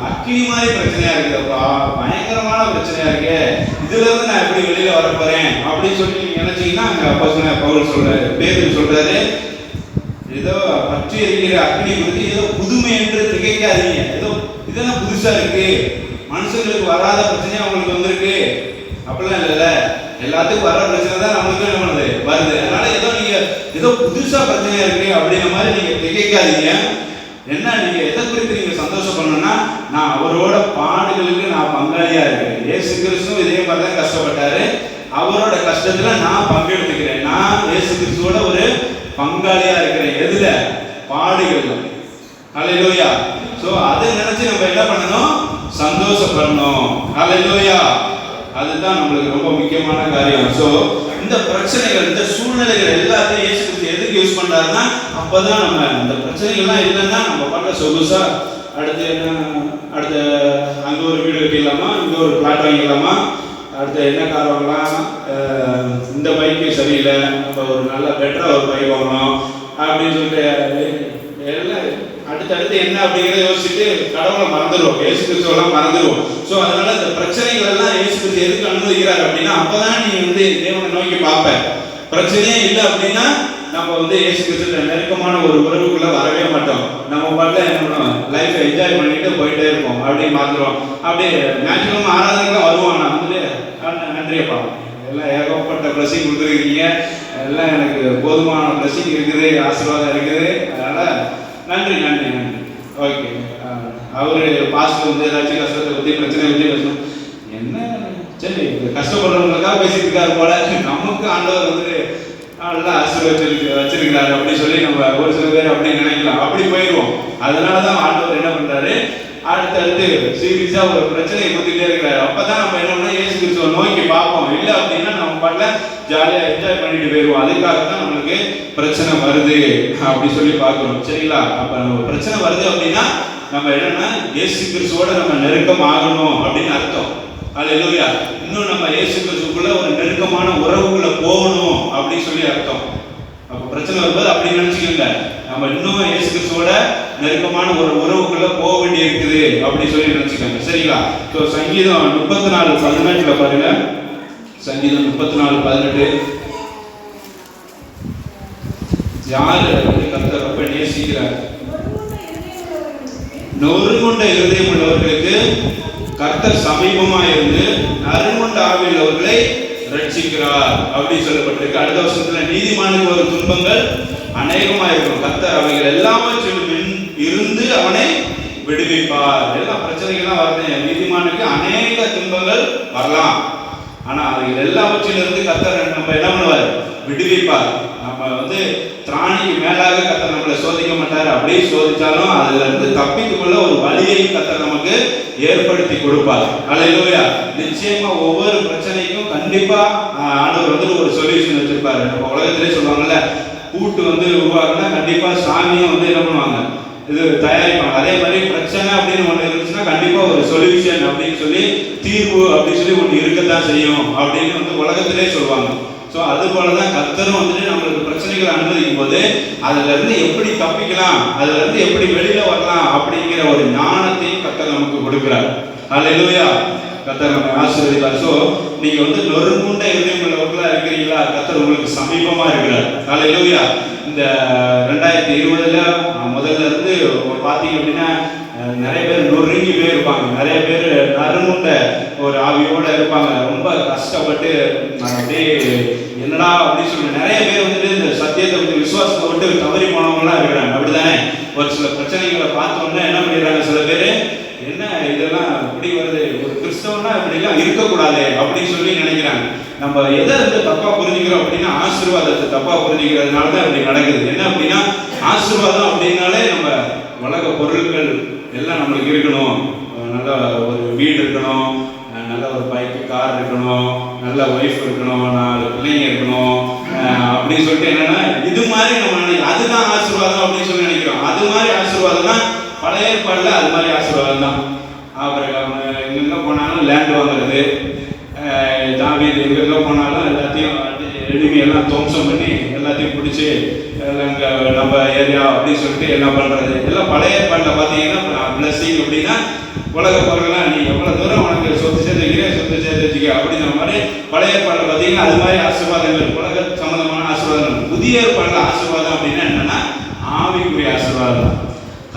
A: அக்கினி மாதிரி பிரச்சனையா இருக்குதுப்பா, பயங்கரமான பிரச்சனையா இருக்கு, இதுல இருந்து நான் எப்படி வெளியில வர போறேன் அப்படின்னு சொல்லி நீங்க நினைச்சீங்கன்னா அங்க அப்போஸ்தலனாகிய பவுல் சொல்றாரு, பேதுரு சொல்றாரு, ஏதோ பற்றி இருக்கிற அக்கினி குறித்து ஏதோ புதுமை என்று திகைக்காதீங்க. ஏதோ இதெல்லாம் புதுசா இருக்கு, மனுஷங்களுக்கு வராத பிரச்சனையா அவங்களுக்கு வந்திருக்கு அப்படிலாம் இல்லைல்ல. எல்லாத்துக்கும் வர பிரச்சனை தான் நம்மளுக்கு என்ன பண்ணுது, வருது. அதனால ஏதோ நீங்க ஏதோ புதுசா பிரச்சனையா இருக்கு அப்படிங்கிற மாதிரி நீங்க திகைக்காதீங்க. என்ன, நீங்க எதை குறித்து நீங்க சந்தோஷப்படணும்னா, நான் அவரோட பாடுகளுக்கு நான் பங்காளியா இருக்கேன். இயேசு கிறிஸ்துவும் இதே மாதிரி தான் கஷ்டப்பட்டாரு, அவரோட கஷ்டத்துல நான் பங்கெடுத்துக்கிறேன். நான் இயேசு கிறிஸ்துவோட ஒரு பங்காளியா இருக்கிறேன். எதுல? பாடுகள். ஹல்லேலூயா. சோ அதை நினைச்சு நம்ம என்ன பண்ணணும், சந்தோஷப்படணும். ஹல்லேலூயா. அதுதான் நம்மளுக்கு ரொம்ப முக்கியமான காரியம். சோ இந்த பிரச்சனைகள், இந்த சூழ்நிலைகள் எல்லாத்தையும் இயேசு கிறிஸ்து எதுக்கு யூஸ் பண்றாருன்னா, அப்பதான் நம்ம இந்த பிரச்சனைகள்லாம் இல்லைன்னா நம்ம பண்ண சொகுசா அடுத்து என்ன, அடுத்த அங்க ஒரு வீடு கட்டிடலாமா, இங்க ஒரு பிளாட் வாங்கிக்கலாமா, அடுத்து என்ன கார் வாங்கலாம், இந்த பைக்கு சரியில்லை, நம்ம ஒரு நல்ல பெட்டரா ஒரு பைக் வாங்கணும் அப்படின்னு சொல்லிட்டு எல்லாம் அடுத்தடுத்து என்ன அப்படிங்கிறத யோசிச்சுட்டு கடவுளை மறந்துடுவோம், இயேசு கிறிஸ்துவெல்லாம் மறந்துடுவோம். ஸோ அதனால இந்த பிரச்சனைகள் எல்லாம் இயேசு கிறிஸ்து எதுக்கு அனுமதிக்கிறார் அப்படின்னா, அப்பதான் நீ வந்து தேவனை நோக்கி பார்ப்ப. பிரச்சனையே இல்லை அப்படின்னா நம்ம வந்து இயேசு கிறிஸ்து நெருக்கமான ஒரு உறவுக்குள்ள வரவே மாட்டோம். நம்ம பாட்டில் என்ன பண்ணுவோம், லைஃப்பை என்ஜாய் பண்ணிட்டு போயிட்டே இருப்போம், அப்படியே மாத்திருவோம். அப்படியே மேக்சிமம் ஆராதனைலாம் வருவோம். நான் வந்து நன்றியப்பா, எல்லாம் ஏகப்பட்ட பிளஸிங் கொடுத்துருக்கீங்க, எல்லாம் எனக்கு போதுமான பிளஸிங் இருக்குது, ஆசீர்வாதம் இருக்குது, அதனால நன்றி நன்றி நன்றி. ஓகே, அவரு பாஸ்டர் வந்து ஏதாச்சும் கஷ்டத்தை பற்றி பிரச்சனை பற்றி பேசணும், என்ன சரி, கஷ்டப்படுறவங்களுக்காக பேசிட்டு இருக்காரு போல, நமக்கு ஆண்டவர் வந்து நல்லா வச்சிருக்கிறாரு அப்படின்னு சொல்லி நம்ம ஒரு சில பேர் அப்படி நினைக்கலாம், அப்படி போயிடுவோம். அதனாலதான் ஆண்டவர் என்ன பண்றாரு, அடுத்தடுத்து சீரியஸா ஒரு பிரச்சனையை கொடுத்துட்டே இருக்கிறாரு. அப்பதான் நம்ம என்ன பண்ணோம், இயேசு கிறிஸ்துவை நோக்கி பார்ப்போம். இல்லை அப்படின்னா நம்ம பாட்டுல ஜாலியா என்ஜாய் பண்ணிட்டு போயிடுவோம். அதுக்காக தான் நம்மளுக்கு பிரச்சனை வருது அப்படி சொல்லி பார்க்கிறோம். சரிங்களா? அப்ப நம்ம பிரச்சனை வருது அப்படின்னா நம்ம என்னன்னா இயேசு கிறிஸ்துவோட நம்ம நெருக்கம் ஆகணும் அப்படின்னு அர்த்தம். அல்லேலூயா. இன்னும் நம்ம இயேசு கிறிஸ்துக்குள்ள ஒரு நெருக்கமான உறவுக்குள்ள போகணும் அப்படின்னு சொல்லி அர்த்தம். அப்ப பிரச்சனை வரும்போது அப்படி நினைச்சுக்கோங்க, நம்ம இன்னும் இயேசு கிறிஸ்துவோட நெருக்கமான ஒரு உறவுக்குள்ள போக வேண்டி இருக்குது அப்படி சொல்லி நினைச்சுக்கோங்க. சரிங்களா? ஸோ சங்கீதம் 34:18 பாருங்க. சங்கீதம் 34:18. யாரு கர்த்தர் ரொம்ப நேசிக்கிறார்? நொறுங்குண்ட இருதயம் உள்ளவர்களுக்கு கர்த்தர் சமீபமா இருந்து நறுங்குண்ட ஆவியில் அவர்களை ரட்சிக்கிறார் அப்படி சொல்லப்பட்டிருக்கு. அடுத்த வருஷத்துல நீதிமானுக்கு ஒரு துன்பங்கள் அநேகமா இருக்கும், கர்த்தர் அவைகள் எல்லாவற்றிலும் இருந்து அவனை விடுவிப்பார். எல்லாம் பிரச்சனைகள்லாம் வரணும், நீதிமானுக்கு அநேக துன்பங்கள் வரலாம், ஆனா அவைகள் எல்லாவற்றிலிருந்து கர்த்தர் நம்ம என்ன பண்ணுவார், விடுவிப்பார். நம்ம வந்து திராணிக்கு மேலாக கர்த்தர் நம்மளை சோதிக்க மாட்டார். அப்படியே சோதிச்சாலும் அதுல இருந்து தப்பித்துக்கொள்ள ஒரு வழியை கர்த்தர் நமக்கு ஏற்படுத்தி கொடுப்பார். அல்லேலூயா. நிச்சயமா ஒவ்வொரு பிரச்சனைக்கும் கண்டிப்பா ஆண்டவர் வந்து ஒரு சொல்யூஷன் வச்சிருப்பாரு. நம்ம உலகத்திலே சொல்லுவாங்கல்ல, கூட்டு வந்து உருவாக்குனா கண்டிப்பா சாமியும் வந்து என்ன பண்ணுவாங்க, இது தயாரிப்பாங்க. அதே மாதிரி பிரச்சனை அப்படின்னு ஒன்று இருந்துச்சுன்னா கண்டிப்பா ஒரு சொல்யூஷன் அப்படின்னு சொல்லி, தீர்வு அப்படின்னு சொல்லி ஒன்று இருக்கத்தான் செய்யும் அப்படின்னு வந்து உலகத்திலே சொல்லுவாங்க. ஸோ அது போலதான் கர்த்தரும் வந்துட்டு நம்மளுக்கு பிரச்சனைகளை அனுமதிக்கும் போது அதுல இருந்து எப்படி தப்பிக்கலாம், அதுல இருந்து எப்படி வெளியில வரலாம் அப்படிங்கிற ஒரு ஞானத்தையும் கர்த்தர் நமக்கு கொடுக்கிறார். அல்லேலூயா. கர்த்தர் நம்ம ஆசீர்வதிப்பார். ஸோ நீங்க வந்து நொறுங்குண்ட இருதயம் உள்ளவர்களா இருக்கிறீங்களா, கர்த்தர் உங்களுக்கு சமீபமா இருக்கிறார். அல்லேலூயா. இந்த 2020 முதல்ல இருந்து பார்த்தீங்க அப்படின்னா நிறைய பேர் நொறுங்கி போயிருப்பாங்க, நிறைய பேர் நறுங்குண்ட ஒரு ஆவியோட இருப்பாங்க, ரொம்ப கஷ்டப்பட்டு அப்படியே என்னடா அப்படின்னு சொல்லி நிறைய பேர் வந்துட்டு இந்த சத்தியத்தை பற்றி விசுவாசத்தை விட்டு தவறி போனவங்கலாம் இருக்கிறாங்க. அப்படித்தானே? ஒரு சில பிரச்சனைகளை பார்த்தோம்னா என்ன பண்ணிடுறாங்க சில பேர், என்ன இதெல்லாம் இப்படி வருது, ஒரு கிறிஸ்தவனா இப்படிலாம் இருக்கக்கூடாது அப்படின்னு சொல்லி நினைக்கிறாங்க. நம்ம எதை வந்து தப்பா புரிஞ்சுக்கிறோம் அப்படின்னா ஆசீர்வாதத்தை தப்பா புரிஞ்சுக்கிறதுனால தான் இப்படி நடக்குது. என்ன அப்படின்னா ஆசீர்வாதம் அப்படின்னாலே நம்ம உலக பொருட்கள் எல்லாம் நம்மளுக்கு இருக்கணும், நல்ல ஒரு வீடு இருக்கணும், நல்ல ஒரு பைக்கு கார் இருக்கணும், நல்ல ஒய்ஃப் இருக்கணும், 4 பிள்ளைங்க இருக்கணும் அப்படின்னு சொல்லிட்டு என்னன்னா இது மாதிரி நம்ம அதுதான் ஆசீர்வாதம் அப்படின்னு சொல்லி நினைக்கிறோம். அது மாதிரி ஆசீர்வாதம்னா பழைய ஏற்பாடுல அது மாதிரி ஆசீர்வாதம் தான். ஆபிரகாம் எங்க போனாலும் லேண்ட் வாங்குறது, தாவீது எங்க போனாலும் எல்லாத்தையும் எல்லாம் துவம்சம் பண்ணி எல்லாத்தையும் பிடிச்சி நம்ம ஏரியா அப்படின்னு சொல்லிட்டு என்ன பண்றது, எல்லாம் பழைய ஏற்பாடுல பார்த்தீங்கன்னா பிளஸிங் அப்படின்னா உலக பொருள்லாம் நீ எவ்வளவு தூரம் உனக்கு சொத்து சேர்த்துக்கிறேன் சொத்து சேர்த்துக்க அப்படிங்கிற மாதிரி பழைய ஏற்பாடுல பார்த்தீங்கன்னா அது மாதிரி ஆசீர்வாதங்கள், உலக சம்பந்தமான ஆசீர்வாதங்கள். புதிய ஏற்பாடுல ஆசீர்வாதம் அப்படின்னா என்னன்னா ஆவிக்குரிய ஆசீர்வாதம்.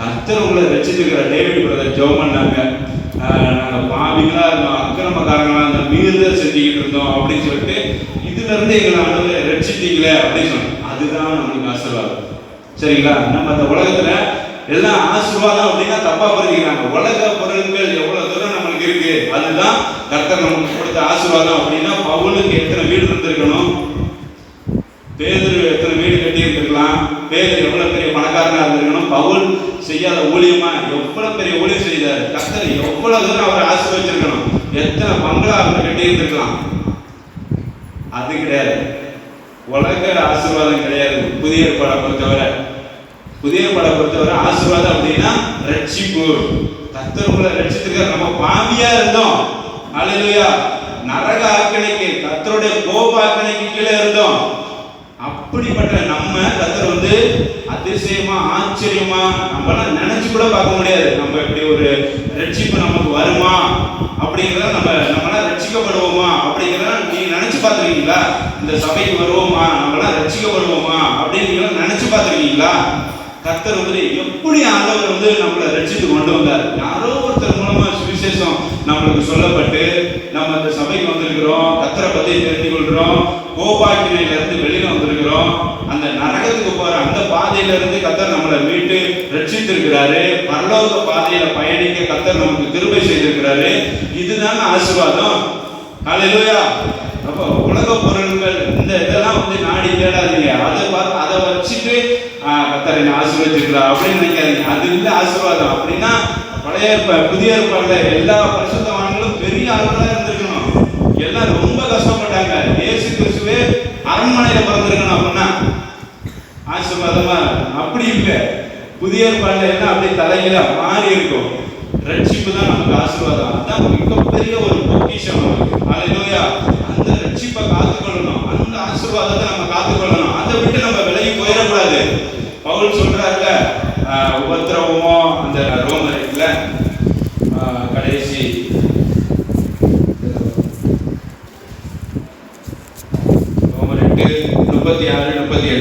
A: கர்த்தர் உங்களை வச்சுருக்கிற டேவிட் பிரதர் ஜெபம் பண்ணாங்க, நாங்கள் பாவிகளா இருந்தோம், அக்கிரமக்காரங்களா இருந்தோம், மீறுதல் செஞ்சுக்கிட்டு இருந்தோம் அப்படின்னு சொல்லிட்டு இதுல இருந்து எங்களை ஆண்டவரை ரட்சித்தீங்களே அப்படின்னு சொன்னோம். அதுதான் நம்மளுக்கு ஆசீர்வாதம். சரிங்களா? நம்ம அந்த உலகத்துல எல்லாம் ஆசீர்வாதம் அப்படின்னா தப்பா புரிஞ்சுக்கிறாங்க. உலக பொருட்கள் எவ்வளவு தூரம் நம்மளுக்கு இருக்கு, அதுதான் கர்த்தர் நமக்கு கொடுத்த ஆசீர்வாதம். அப்படின்னா பவுலுக்கு எத்தனை வீடு இருந்திருக்கணும், பேதுரு எத்தனை வீடு கட்டி இருந்திருக்கலாம், பேதுரு எவ்வளவு பெரிய பணக்காரனா இருந்திருக்கணும், பவுல் செய்யாத ஊழியமா எவ்வளவு பெரிய ஊழியம் செய்தார், கர்த்தர் எவ்வளவு தூரம் அவரை ஆசீர்வதிச்சிருக்கணும், எத்தனை பங்களா அவர் கட்டி இருந்திருக்கலாம். அது கிடையாது, உலக ஆசீர்வாதம் கிடையாது. புதிய ஏற்பாடை பொறுத்தவரை ஆசீர்வாதம் அப்படின்னா ரட்சிப்பு. கர்த்தர் உங்களை ரட்சித்துக்க. நம்ம பாவியா இருந்தோம், அல்லேலூயா, நரக ஆக்கினைக்கு கர்த்தருடைய கோப ஆக்கினைக்கு கீழே இருந்தோம். அப்படிப்பட்ட நம்ம கர்த்தர் வந்து அதிசயமா ஆச்சரியமா நம்மளாம் நினைச்சு கூட பார்க்க முடியாது. நம்ம இப்படி ஒரு ரட்சிப்பு நமக்கு வருமா அப்படிங்கிறத நம்மளாம் ரட்சிக்கப்படுவோமா அப்படிங்கிறத நீங்க நினைச்சு பார்த்துருக்கீங்களா? இந்த சபைக்கு வருவோமா, நம்மளாம் ரட்சிக்கப்படுவோமா அப்படின்னு நினைச்சு பார்த்துருக்கீங்களா? கர்த்தர் வந்து எப்படி ஆண்டவர் வந்து நம்மளை ரட்சித்து கொண்டு வந்தார். யாரோ ஒருத்தர் மூலமா சுவிசேஷம் நம்மளுக்கு சொல்லப்பட்டு நம்ம இந்த சபைக்கு வந்திருக்கிறோம், கர்த்தரை பத்தி தெரிந்து கொள்றோம், கோபாக்கினையில இருந்து வெளியில வந்திருக்கிறோம். அந்த நரகத்துக்கு போற அந்த பாதையில இருந்து கர்த்தர் நம்மளை மீட்டு ரட்சித்திருக்கிறாரு. பரலோக பாதையில பயணிக்க கர்த்தர் நமக்கு கிருபை செய்திருக்கிறாரு. இதுதாங்க ஆசீர்வாதம். ஹல்லேலூயா. அப்போ உலக பொருட்கள் இந்த இதெல்லாம் வந்து நாடி தேடாதீங்க. அதை வச்சுட்டு கர்த்தர் என்னை ஆசீர்வதிச்சிருக்கிறார் அப்படின்னு நினைக்காதீங்க. அது இல்லை ஆசீர்வாதம். அப்படின்னா பழைய புதிய ஏற்பாடுல எல்லா பரிசுத்தவான்களும் பெரிய ஆளுநராக இருந்திருக்கணும். எல்லாம் ரொம்ப கஷ்டப்பட்டாங்க. இயேசு கிறிஸ்துவே அரண்மனையில பிறந்திருக்கணும் அப்படின்னா ஆசீர்வாதமா. அப்படி இல்லை. புதிய ஏற்பாடுல என்ன அப்படியே தலையில மாறி இருக்கும். ரட்சிப்பு தான் நமக்கு ஆசீர்வாதம். அதான் மிகப்பெரிய ஒரு பொக்கிஷம். ஹல்லேலூயா. அந்த ரட்சிப்பை காத்துக்கொள்ளணும். அந்த ஆசீர்வாதத்தை நம்ம காத்துக்கொள்ளணும். அதை விட்டு நம்ம விலகி போயிடக்கூடாது. பவுல் சொல்றாருல, உபத்திரவமோ அந்த ரோமரில் கடைசி ரோமர் 8:36-37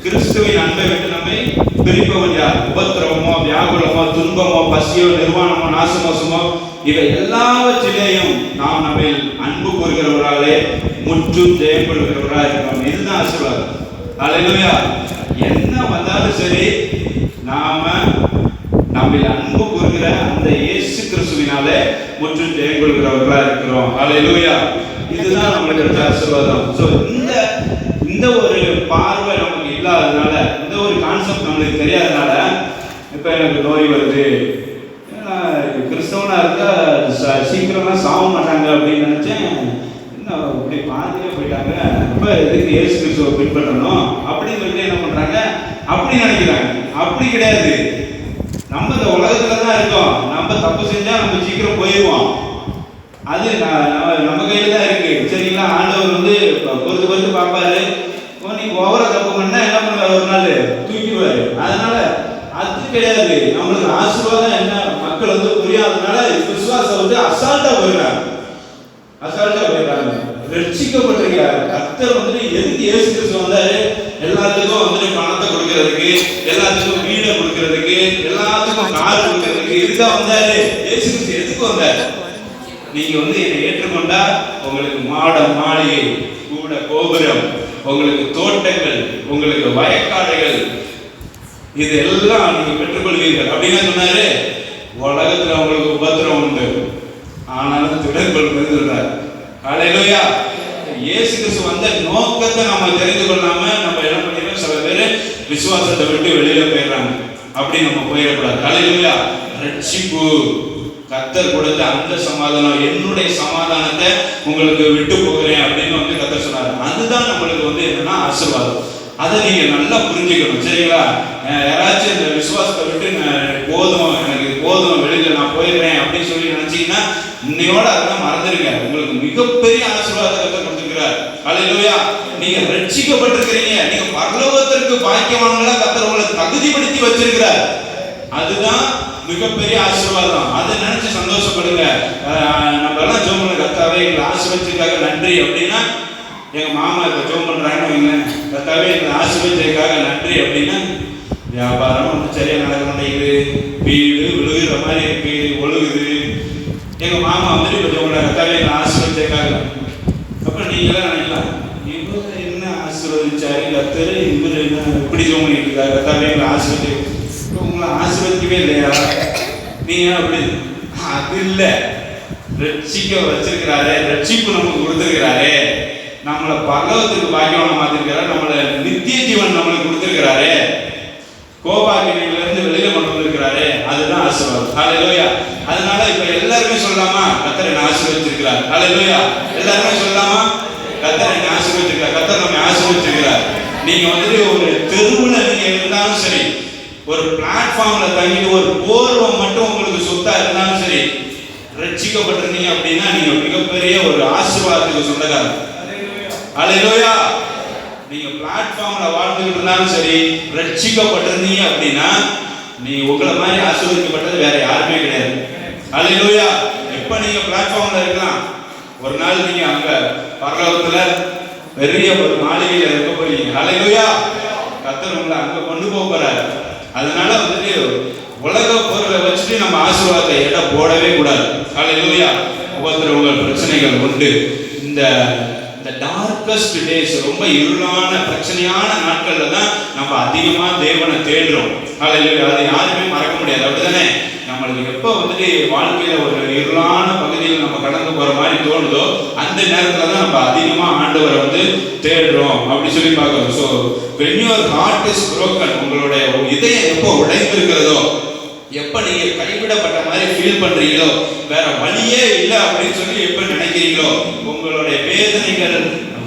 A: கிறிஸ்துவின் அன்பை விட்டு நம்மை பிரிப்பவன் யார்? உபத்திரவமோ வியாகுலமோ துன்பமோ பசியோ நிர்வாணமோ நாசமோசமோ இவை எல்லாவற்றிலேயும் நாம் நம்மை அன்பு கூறுகிறவர்களாலே முற்றும் ஜெயம் கொள்கிறவர்களாக இருக்கிறோம். இதுதான் ஆசீர்வாதம். ஹல்லேலூயா. என்ன வந்தாலும் சரி, நாம நம்மை அன்பு கூறுகிற அந்த இயேசு கிறிஸ்துவினாலே முற்றும் ஜெயம் கொள்கிறவர்களாக இருக்கிறோம். ஹல்லேலூயா. இதுதான் நம்மளுக்கு கிடைச்ச ஆசீர்வாதம். ஸோ இந்த ஒரு பார்வை நமக்கு இல்லாததுனால, இந்த ஒரு கான்செப்ட் நம்மளுக்கு தெரியாதனால, இப்போ எனக்கு நோய் வருது, கிறிஸ்தவனா இருந்தா சீக்கிரமா சாக மாட்டாங்க அப்படின்னு நினைச்சேன். என்ன இப்படி பாதியிலே போயிட்டாங்க, இப்போ எதுக்கு இயேசு கிறிஸ்துவை பின்பற்றணும் அப்படின்னு சொல்லிட்டு என்ன பண்றாங்க, அப்படி நினைக்கிறாங்க. அப்படி கிடையாது. நம்ம இந்த உலகத்துல தான் இருக்கோம். நம்ம தப்பு செஞ்சா நம்ம சீக்கிரம் போயிடுவோம். அது நம்ம கையில தான் இருக்கு. சரிங்களா? ஆண்டவர் வந்து பொறுத்து பார்ப்பாரு. நீ ஓவரா தப்பு பண்ணா என்ன பண்ணுவாரு? ஒரு நாள் தூக்கிடுவாரு. அதனால அது கிடையாது. நம்மளுக்கு ஆசீர்வாதம் என்ன மக்கள் வந்து புரியாததுனால விசுவாசம் வந்து அசால்ட்டா போயிடுறாங்க. ரட்சிக்கப்பட்டிருக்கிறார். கர்த்தர் வந்து எதுக்கு இயேசு கிறிஸ்து வந்தாரு? எல்லாத்துக்கும் வந்து பணத்தை கொடுக்கறதுக்கு, எல்லாத்துக்கும் வீடை கொடுக்கறதுக்கு, எல்லாத்துக்கும் கார் கொடுக்கறதுக்கு இதுதான் வந்தாரு. இயேசு கிறிஸ்து எதுக்கு வந்தாரு? நீங்க வந்து என்னை ஏற்றுக்கொண்டா உங்களுக்கு மாளிகை, கூட கோபுரம், உங்களுக்கு தோட்டங்கள், உங்களுக்கு வயக்காடுகள், இது எல்லாம் நீங்க பெற்றுக்கொள்வீர்கள் அப்படின்னு சொன்னாரு. உலகத்துல உங்களுக்கு உபத்திரம் உண்டு, ஆனாலும் திடக்கொள்வது சொல்றாரு. ஹல்லேலூயா. இயேசு கிறிஸ்து வந்த நோக்கத்தை நம்ம தெரிந்து கொள்ளாம நம்ம என்ன பண்ணிடுறோம்? சில பேர் விசுவாசத்தை விட்டு வெளியில போயிடுறாங்க. அப்படி நம்ம போயிடக்கூடாது. ஹல்லேலூயா. ரட்சிப்பு கர்த்தர் கொடுத்த அந்த சமாதானம், என்னுடைய சமாதானத்தை உங்களுக்கு விட்டு போகிறேன் அப்படின்னு வந்து கர்த்தர் சொன்னாரு. அதுதான் நம்மளுக்கு வந்து என்னன்னா ஆசீர்வாதம். அதை நீங்க நல்லா புரிஞ்சுக்கணும். சரிங்களா? யாராச்சும் இந்த விசுவாசத்தை விட்டு போதும், எனக்கு போதும், வெளியில நான் போயிடுறேன் அப்படின்னு சொல்லி நினைச்சீங்கன்னா இன்னையோட அதெல்லாம் மறந்துடுங்க. உங்களுக்கு மிகப்பெரிய ஆசீர்வாதத்தை கர்த்தர் கொடுத்திருக்கிறார். ஹல்லேலூயா. நீங்க ரட்சிக்கப்பட்டிருக்கிறீங்க. நீங்க பரலோகத்திற்கு பாக்கியவான்களா கர்த்தர் உங்களை தகுதிப்படுத்தி வச்சிருக்கிறார். அதுதான் மிகப்பெரிய ஆசீர்வாதம். அதை நினைச்சு சந்தோஷப்படுங்க. நம்ம எல்லாம் ஜெபம் பண்ண, கர்த்தாவே எங்களை ஆசீர்வதிச்சதுக்காக நன்றி அப்படின்னா, எங்க மாமா இப்ப ஜெபம் பண்றாங்கன்னு வைங்க, கர்த்தாவே எங்களை ஆசீர்வதிச்சதுக்காக நன்றி அப்படின்னா, வியாபாரம் வந்து சரியா நடக்க மாட்டேங்குது, வீடு விழுகிற மாதிரி இருக்கு, ஒழுகுது. எங்க மாமா வந்துட்டு இப்ப ஜெபம் பண்றாங்க, கர்த்தாவே எங்களை ஆசீர்வதிச்சதுக்காக. அப்புறம் நீங்களாம் நினைக்கலாம், இவர் என்ன ஆசீர்வதிச்சாரு கர்த்தர், இவர் என்ன இப்படி ஜெபம் பண்ணிட்டு இருக்காரு, கர்த்தாவே எங்களை ஆசீர்வதி, உங்களை ஆசீர்வதிக்கவே இல்லையா? நீங்க அப்படி அது இல்லை. ரட்சிக்க வச்சிருக்கிறாரு, ரட்சிப்பு நமக்கு கொடுத்திருக்கிறாரு, நம்மளை பரலோகத்துக்கு பாக்கியவான மாத்திருக்கிறாரு, நம்மளை நித்திய ஜீவன் நம்மளுக்கு கொடுத்திருக்கிறாரு, கோபாக்கினில இருந்து வெளியில கொண்டு வந்திருக்கிறாரு. அதுதான் ஆசீர்வாதம். ஹல்லேலூயா. அதனால இப்ப எல்லாருமே சொல்லலாமா, கர்த்தர் என்னை ஆசீர்வதிச்சிருக்கிறார். ஹல்லேலூயா. எல்லாருமே சொல்லலாமா, கர்த்தர் என்னை ஆசீர்வதிச்சிருக்கிறார், கர்த்தர் நம்மை ஆசீர்வதிச்சிருக்கிறார். நீங்க வந்துட்டு ஒரு தெருவுல நீங்க இருந்தாலும் சரி, ஒரு பிளாட்ஃபார்ம்ல தங்கிட்டு ஒரு போர்வம் மட்டும் உங்களுக்கு சொத்தா இருந்தாலும் சரி, ரட்சிக்கப்பட்டிருந்தீங்க அப்படின்னா நீங்க மிகப்பெரிய ஒரு ஆசீர்வாதத்துக்கு சொந்தக்காரர். ஹல்லேலூயா. நீங்க பிளாட்ஃபார்ம்ல வாழ்ந்துகிட்டு இருந்தாலும் சரி, ரட்சிக்கப்பட்டிருந்தீங்க அப்படின்னா நீ உங்களை மாதிரி ஆசீர்வதிக்கப்பட்டது வேற யாருமே கிடையாது. ஹல்லேலூயா. எப்ப நீங்க பிளாட்ஃபார்ம்ல இருக்கலாம், ஒரு நாள் நீங்க அங்க பரலோகத்துல பெரிய ஒரு மாளிகையில இருக்க போறீங்க. ஹல்லேலூயா. கர்த்தர் உங்களை அங்க கொண்டு போக போறாரு. அதனால வந்துட்டு உலக பொருளை வச்சுட்டு நம்ம ஆசீர்வாதத்தை எடை போடவே கூடாது. ஹல்லேலூயா. உபத்திரவங்கள், பிரச்சனைகள் உண்டு. இந்த டார்க்கஸ்ட் டேஸ், ரொம்ப இருளான பிரச்சனையான நாட்கள்ல தான் நம்ம அதிகமா தேவனை தேடுறோம். ஹல்லேலூயா. அதை யாருமே மறக்க முடியாது. அப்படிதானே? நம்மளுக்கு எப்போ வந்துட்டு வாழ்க்கையில ஒரு இருளான பகுதியில் நம்ம கடந்து போற மாதிரி தோணுதோ அந்த நேரத்துல தான் நம்ம அதிகமா ஆண்டவரை வந்து தேடுறோம் அப்படி சொல்லி பார்க்கிறோம். So when your heart is broken, உங்களுடைய இதயம் எப்போ உடைந்திருக்கிறதோ, எப்ப நீங்க கைவிடப்பட்ட மாதிரி ஃபீல் பண்றீங்களோ, வேற வழியே இல்லை அப்படின்னு சொல்லி எப்ப நினைக்கிறீங்களோ, உங்களுடைய வேதனைகள்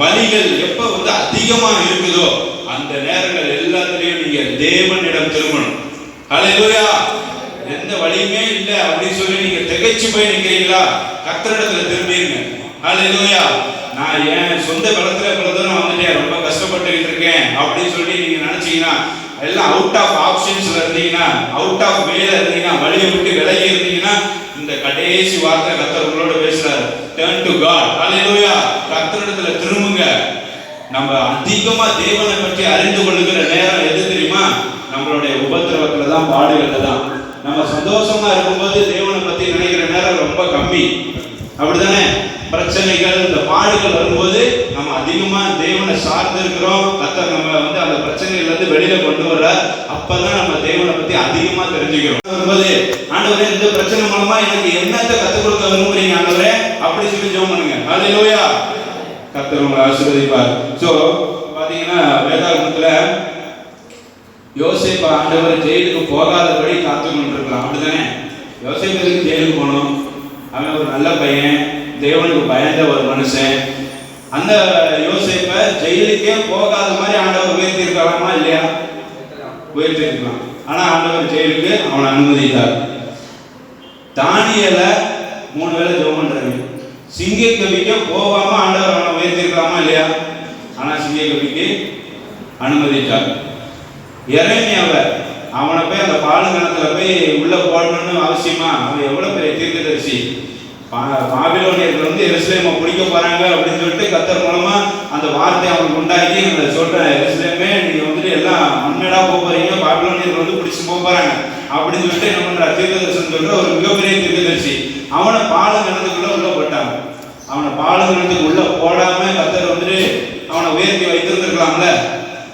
A: வலிகள் எப்ப வந்து அதிகமா இருக்குதோ அந்த நேரங்கள் எல்லாத்துலயும் நீங்க தேவனிடம் திரும்பணும். ஹல்லேலூயா. எந்த வழியுமே இல்லை அப்படின்னு சொல்லி நீங்க திகைச்சு போய் நிக்கிறீங்களா, கர்த்தரிடத்துல திரும்பிடுங்க. ஹல்லேலூயா. நான் என் சொந்த பலத்துல இவ்வளவு தூரம் வந்துட்டேன், ரொம்ப கஷ்டப்பட்டுக்கிட்டு இருக்கேன் அப்படின்னு சொல்லி நீங்க நினைச்சீங்கன்னா, எல்லாம் அவுட் ஆஃப் ஆப்ஷன்ஸ்ல இருந்தீங்கன்னா, அவுட் ஆஃப் வேல இருந்தீங்கன்னா, வழியை விட்டு விலகி இருந்தீங்கன்னா, இந்த கடைசி வார்த்தை கர்த்தர் உங்களோட பேசுறாரு, டர்ன் டு காட். ஹல்லேலூயா. கர்த்தரிடத்துல திரும்புங்க. நம்ம அதிகமா தேவனை பற்றி அறிந்து கொள்ளுகிற நேரம் எது தெரியுமா? நம்மளுடைய உபத்திரவத்துல தான், பாடுகள்ல தான். நம்ம சந்தோஷமா இருக்கும்போது தேவனை பத்தி நினைக்கிற நேரம் ரொம்ப கம்மி, அப்படிதானே? பிரச்சனைகள் இந்த பாடுகள் வரும்போது நம்ம அதிகமா தேவனை சார்ந்து இருக்கிறோம். கர்த்தர் நம்ம வந்து அந்த பிரச்சனையில இருந்து வெளியில கொண்டு வர, அப்பதான் நம்ம தேவனை பத்தி அதிகமா தெரிஞ்சுக்கிறோம். வரும்போது ஆண்டவரே இந்த பிரச்சனை மூலமா எனக்கு என்னத்தை கத்துக் கொடுக்க விரும்புறீங்க ஆண்டவரே அப்படி சொல்லி ஜெபம் பண்ணுங்க. ஹல்லேலூயா. கர்த்தர் உங்களை ஆசீர்வதிப்பார். சோ பாத்தீங்கன்னா வேதாகமத்துல யோசேப்பு ஆண்டவர் ஜெயிலுக்கு போகாதபடி காத்து கொண்டிருக்கலாம், அப்படிதானே? யோசேப்பு ஜெயிலுக்கு போனோம், அவன் ஒரு நல்ல பையன், தேவனுக்கு பயந்த ஒரு மனுஷன். அந்த யோசேப்பை ஜெயிலுக்கே போகாத மாதிரி ஆண்டவர் உயர்த்தி இருக்கலாமா இல்லையா? உயர்த்தி இருக்கலாம். ஆனா ஆண்டவர் ஜெயிலுக்கு அவனை அனுமதித்தார். தானியேலை 3 வேளை ஜெபம் பண்றாங்க. சிங்கக்கவிக்கு போகாம ஆண்டவர் அவனை உயர்த்தி இருக்கலாமா இல்லையா? ஆனா சிங்கக்கவிக்கு அனுமதித்தார். எரேமியாவை அவனை போய் அந்த பாலுங்கணத்துல போய் உள்ள போடணும்னு அவசியமா? அவன் எவ்வளவு பெரிய தீர்க்கதரிசி. பாபிலோனியர்கள் வந்து எருசலேமை பிடிக்க போறாங்க அப்படின்னு சொல்லிட்டு கர்த்தர் மூலமா அந்த வார்த்தை அவனுக்கு உண்டாக்கி சொல்றேன், எருசலேமே நீங்க வந்துட்டு எல்லாம் அன்மேடா போறீங்க, பாபிலோனியர்கள் வந்து பிடிச்சு போறாங்க அப்படின்னு சொல்லிட்டு என்ன பண்ற, தீர்க்கதரிசனம் சொல்ற ஒரு மிகப்பெரிய தீர்க்கதரிசி. அவனை பாலுங்கணத்துக்குள்ள உள்ள போட்டாங்க. அவனை பாலுங்கணத்துக்கு உள்ள போடாம கர்த்தர் வந்துட்டு அவனை உயர்த்தி வைத்திருந்திருக்கலாம்ல.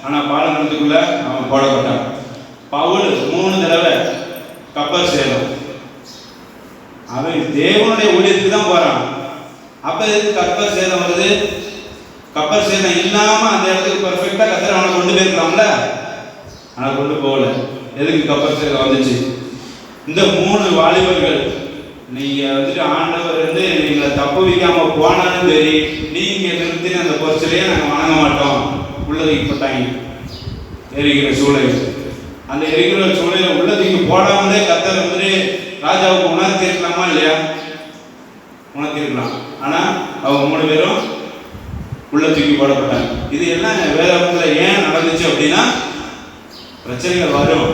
A: ஆனா பாலுங்கணத்துக்குள்ள அவன் போடப்பட்டான். பவுல் 3 தடவை கப்பர் சேதம். அவன் தேவனுடைய ஊழியத்துக்கு தான் போறான். அப்ப எதுக்கு கப்பர் சேதம் வருது? கப்பர் சேதம் இல்லாம அந்த இடத்துக்கு பெர்ஃபெக்ட்டா கர்த்தர் அவனை கொண்டு போயிருக்கலாம்ல. ஆனா கொண்டு போகல. எதுக்கு கப்பர் சேதம் வந்துச்சு? இந்த 3 வாலிபர்கள் நீங்க வந்துட்டு ஆண்டவர் வந்து நீங்க தப்பு வைக்காம போனாலும் சரி, நீங்க நிறுத்தி அந்த பொருட்களையே நாங்க வணங்க மாட்டோம் உள்ளதுக்கு போட்டாங்க. எரிகிற சூளை, அந்த எரிகிற சூளையில உள்ளதுக்கு போடாமலே கர்த்தர் வந்துட்டு ராஜாவுக்கு உணர்த்தி இருக்கலாமா இல்லையா? உணர்த்தி இருக்கலாம். ஆனா அவங்க 3 பேரும் உள்ள தூக்கி போடப்பட்டாங்க. இது எல்லாம் வேதத்துல ஏன் நடந்துச்சு அப்படின்னா, பிரச்சனைகள் வரும்,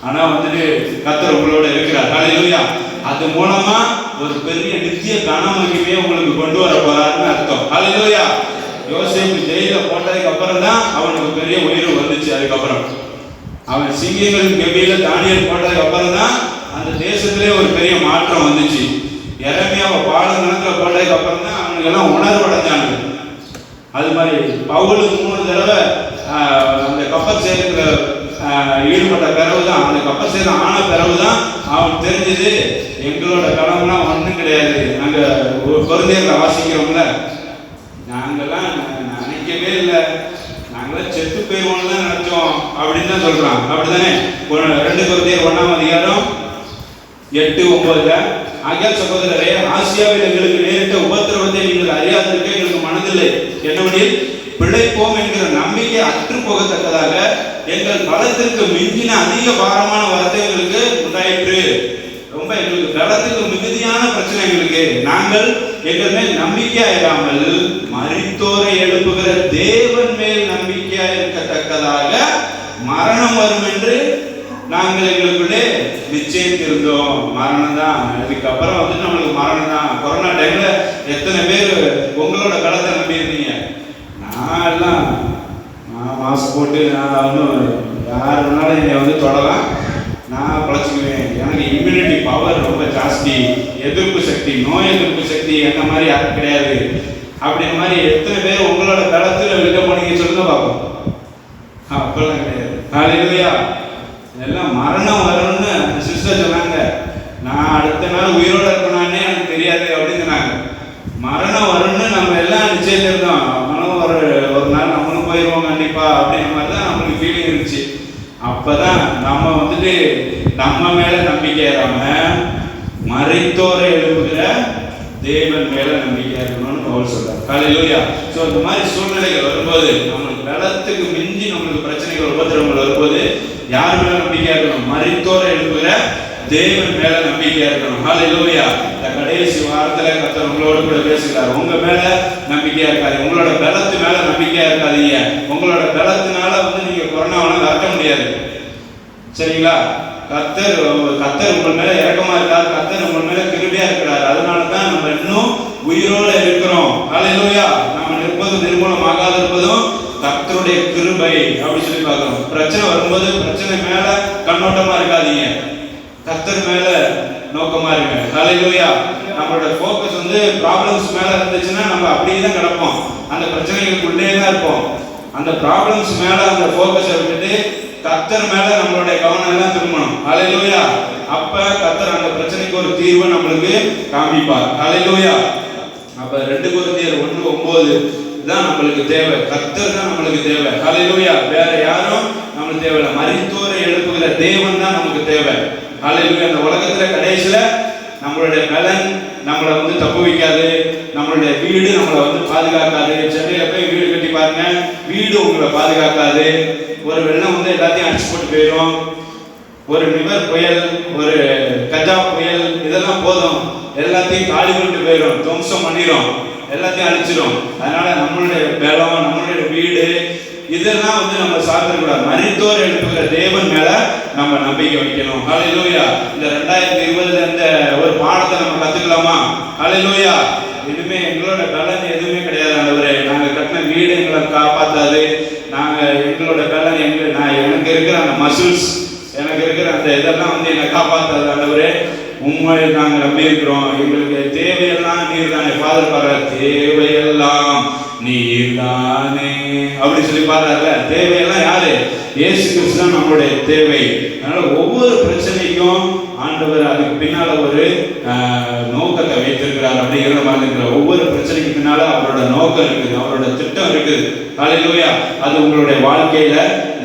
A: ஆனா வந்துட்டு கர்த்தர் உங்களோட இருக்கிறார். ஹல்லேலூயா. அது மூலமா ஒரு பெரிய நித்திய கனமகிமையை உங்களுக்கு கொண்டு வர போறாருன்னு அர்த்தம். ஹல்லேலூயா. யோசேப்பு ஜெயில போட்டதுக்கு அப்புறம் தான் அவனுக்கு பெரிய உயர்வு வந்துச்சு. அதுக்கப்புறம் அவன் சிங்கங்களின் கெபியில தானியேல் போட்டதுக்கு அப்புறம் தான் அந்த தேசத்திலே ஒரு பெரிய மாற்றம் வந்துச்சு. எரேமியாவை பாலுங்கணத்துல போட்டதுக்கு அப்புறம் தான் அவனுக்கு எல்லாம் உணர்வு அடைஞ்சாங்க. அது மாதிரி பவுல் 3 தடவை அந்த கப்பல் சேதத்துல ஈடுபட்ட பிறகுதான், அந்த கப்பல் சேதம் ஆன பிறகுதான் அவன் தெரிஞ்சது, எங்களோட கடவுள்லாம் ஒன்றும் கிடையாது. நாங்க கொரிந்தியர்ல வாசிக்கிறோம்ல, நாங்கெல்லாம் நினைக்கவே இல்லை, நாங்களாம் செத்து போயிருவோம்னு தான் நினைச்சோம் அப்படின்னு தான் சொல்றான். அப்படித்தானே? 2 கொரிந்தியர் 1ஆம் அதிகாரம் 8-9 ஆகியால் சகோதரரே, ஆசியாவில் எங்களுக்கு நேரிட்ட உபத்திரவத்தை நீங்கள் அறியாதிருக்க எங்களுக்கு மனதில்லை. என்னவெனில் பிழைப்போம் என்கிற நம்பிக்கை அற்று போகத்தக்கதாக எங்கள் பலத்திற்கு மிஞ்சின அதிக பாரமான வரத்தை எங்களுக்கு உண்டாயிற்று. ரொம்ப எங்களுக்கு பலத்துக்கு மிகுதியான பிரச்சனை எங்களுக்கு. நாங்கள் எங்கள் மேல் நம்பிக்கையா இராமல் மரித்தோரை எழுப்புகிற தேவன் மேல் நம்பிக்கையா இருக்கத்தக்கதாக மரணம் வரும் என்று நாங்கள் எங்களுக்குள்ளே நிச்சயித்திருந்தோம். மரணம் தான், இதுக்கப்புறம் வந்து நம்மளுக்கு மரணம் தான். கொரோனா டைம்ல எத்தனை பேர் உங்களோட களத்தை நம்பி இருந்தீங்க? நான் எல்லாம் மாஸ்க் போட்டு நான் ஒன்றும் யார் வேணாலும் என்னை வந்து தொடலாம், நான் பழச்சிக்குவேன், எனக்கு இம்யூனிட்டி பவர் ரொம்ப ஜாஸ்தி, எதிர்ப்பு சக்தி, நோய் எதிர்ப்பு சக்தி என்ன மாதிரி யாரும் கிடையாது அப்படின்ற மாதிரி எத்தனை பேர் உங்களோட களத்தில் வெளில போனீங்க சொல்லுங்க பார்ப்போம். அப்பெல்லாம் கிடையாது. ஹல்லேலூயா. எல்லாம் மரணம் வரும்னு அந்த சிஸ்டர் சொன்னாங்க. நான் அடுத்த நாள் உயிரோட இருக்கணும்னே எனக்கு தெரியாது அப்படின்னு சொன்னாங்க. மரணம் வரும்னு நம்ம எல்லாம் நிச்சயத்தில் இருந்தோம். அவனும் ஒரு நாள் நம்மளும் போயிடுவோம் கண்டிப்பா அப்படின்ற மாதிரி தான் நம்மளுக்கு ஃபீலிங் இருந்துச்சு. அப்பதான் நம்ம வந்துட்டு நம்ம மேல நம்பிக்கை ஏறாம மரித்தோரை எழுப்புகிற தேவன் மேல நம்பிக்கை இருக்கணும்னு பவுல் சொல்றார். ஹல்லேலூயா. ஸோ இந்த மாதிரி சூழ்நிலைகள் வரும்போது, நம்மளுக்கு பலத்துக்கு மிஞ்சி நம்மளுக்கு பிரச்சனைகள் உபத்திரவங்கள் வரும்போது யார் மேல நம்பிக்கையா இருக்கணும்? மரித்தோரை எழுப்புகிற தேவன் மேல நம்பிக்கையா இருக்கணும். ஹல்லேலூயா. இந்த கடைசி வாரத்துல கர்த்தர் உங்களோட கூட பேசுகிறார். உங்க மேல நம்பிக்கையா இருக்காது, உங்களோட பலத்து மேல நம்பிக்கையா இருக்காதீங்க. உங்களோட பலத்தினால நீங்க கொரோனாவை விரட்ட முடியாது. சரிங்களா? கர்த்தர் உங்கள் மேல இரக்கமா இருக்கார், கர்த்தர் உங்கள் மேல கிருபையா இருக்கிறார். அதனாலதான் நம்ம இன்னும் உயிரோட இருக்கிறோம். ஹல்லேலூயா. நம்ம நிற்பதும் நிர்மூலமாகாத இருப்பதும் கர்த்தருடைய கிருபை அப்படி சொல்லி பார்க்கிறோம். பிரச்சனை வரும்போது பிரச்சனை மேல கண்ணோட்டமா இருக்காதீங்க, கர்த்தர் மேல நோக்கமா இருங்க. ஹல்லேலூயா. நம்மளோட ஃபோக்கஸ் ப்ராப்ளம்ஸ் மேல இருந்துச்சுன்னா நம்ம அப்படியே தான் கிடப்போம், அந்த பிரச்சனைகளுக்குள்ளே தான் இருப்போம். அந்த ப்ராப்ளம்ஸ் மேல அந்த ஃபோக்கஸை விட்டுட்டு கர்த்தர் மேல நம்மளுடைய கவனம் எல்லாம் திரும்பணும். ஹல்லேலூயா. அப்ப கர்த்தர் அந்த பிரச்சனைக்கு ஒரு தீர்வை நம்மளுக்கு காமிப்பார். ஹல்லேலூயா. அப்ப 2 கொரிந்தியர் 1:9 தான் நம்மளுக்கு தேவை. கர்த்தர் தான் நம்மளுக்கு தேவை. ஹல்லேலூயா. வேற யாரும் நம்மளுக்கு தேவையில்லை. மரித்தோரை எழுப்புகிற தேவன் தான் நமக்கு தேவை. ஹல்லேலூயா. இந்த உலகத்துல கடைசியில நம்மளுடைய பலன் நம்மளை தப்பு வைக்காது, நம்மளுடைய வீடு நம்மளை பாதுகாக்காது. சென்னையில போய் வீடு கட்டி பாருங்க, வீடு உங்களை பாதுகாக்காது. ஒரு வெள்ளம் எல்லாத்தையும் அடிச்சு போட்டு போயிடும். ஒரு நிவர் புயல், ஒரு கஜா புயல், இதெல்லாம் போதும், எல்லாத்தையும் காலி பண்ணிட்டு போயிடும், துவம்சம் பண்ணிடும், எல்லாத்தையும் அழிச்சிடும். அதனால நம்மளுடைய பலம், நம்மளுடைய வீடு இதெல்லாம் நம்ம சார்ந்திருக்கூடாது. மரித்தோர் எழுப்புகிற தேவன் மேல நம்ம நம்பிக்கை வைக்கணும். ஹல்லேலூயா. இந்த 2020 இந்த ஒரு பாடத்தை நம்ம கத்துக்கலாமா? ஹல்லேலூயா. இனிமே எங்களோட பலன் எதுவுமே கிடையாது ஆண்டவரே. நாங்க கட்டின வீடு எங்களை காப்பாத்தாது. நாங்க எங்களோட பலன் எனக்கு இருக்கிற அந்த மசில்ஸ், எனக்கு இருக்கிற அந்த இதெல்லாம் என்னை காப்பாத்தாது ஆண்டவரே. உண்மை நாங்க நம்பி இருக்கிறோம். எங்களுக்கு தேவையெல்லாம் நீர் தானே. ஃபாதர் பாரு, தேவையெல்லாம் நீர் தானே அப்படி சொல்லி பாருல. தேவையெல்லாம் யாரு? இயேசு கிறிஸ்து தான் நம்மளுடைய தேவை. அதனால ஒவ்வொரு பிரச்சனைக்கும் ஆண்டவர் அதுக்கு பின்னால ஒரு நோக்கத்தை வைத்திருக்கிறார் அப்படிங்கிற மாதிரி இருக்கிற. ஒவ்வொரு பிரச்சனைக்கு பின்னால அவரோட நோக்கம் இருக்குது, அவரோட திட்டம் இருக்குது. ஹல்லேலூயா. அது உங்களுடைய வாழ்க்கையில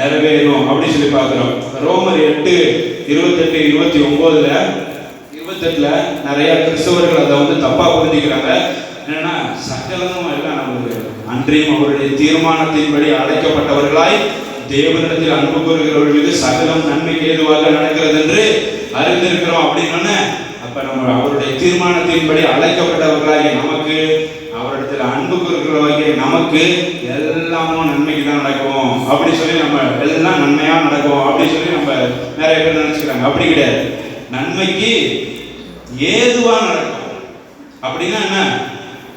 A: நிறைவேறும் அப்படி சொல்லி பார்க்கிறோம். ரோமர் 8:28-29 நிறைய கிறிஸ்தவர்கள் அதை தப்பா புரிஞ்சுக்கிறாங்க. என்னன்னா, சகலமும் எல்லாம் நம்மளுக்கு அன்றையும் அவருடைய தீர்மானத்தின்படி அழைக்கப்பட்டவர்களாய் தேவனிடத்தில் அன்பு கூறுகிறவர்களுக்கு சகலம் நன்மைக்கு ஏதுவாக நடக்கிறது என்று அறிந்திருக்கிறோம் அப்படின்னு. அப்ப நம்ம அவருடைய தீர்மானத்தின்படி அழைக்கப்பட்டவர்களாகி நமக்கு, அவரிடத்தில் அன்பு கூறுகிறவர்களாகிய நமக்கு எல்லாமும் நன்மைக்கு தான் நடக்கும் அப்படி சொல்லி நம்ம எல்லாம் நன்மையா நடக்கும் அப்படி சொல்லி நம்ம நிறைய பேர் நினைச்சுக்கிறாங்க. அப்படி கிடையாது. நன்மைக்கு ஏதுவா நடக்கும் அப்படின்னா என்ன?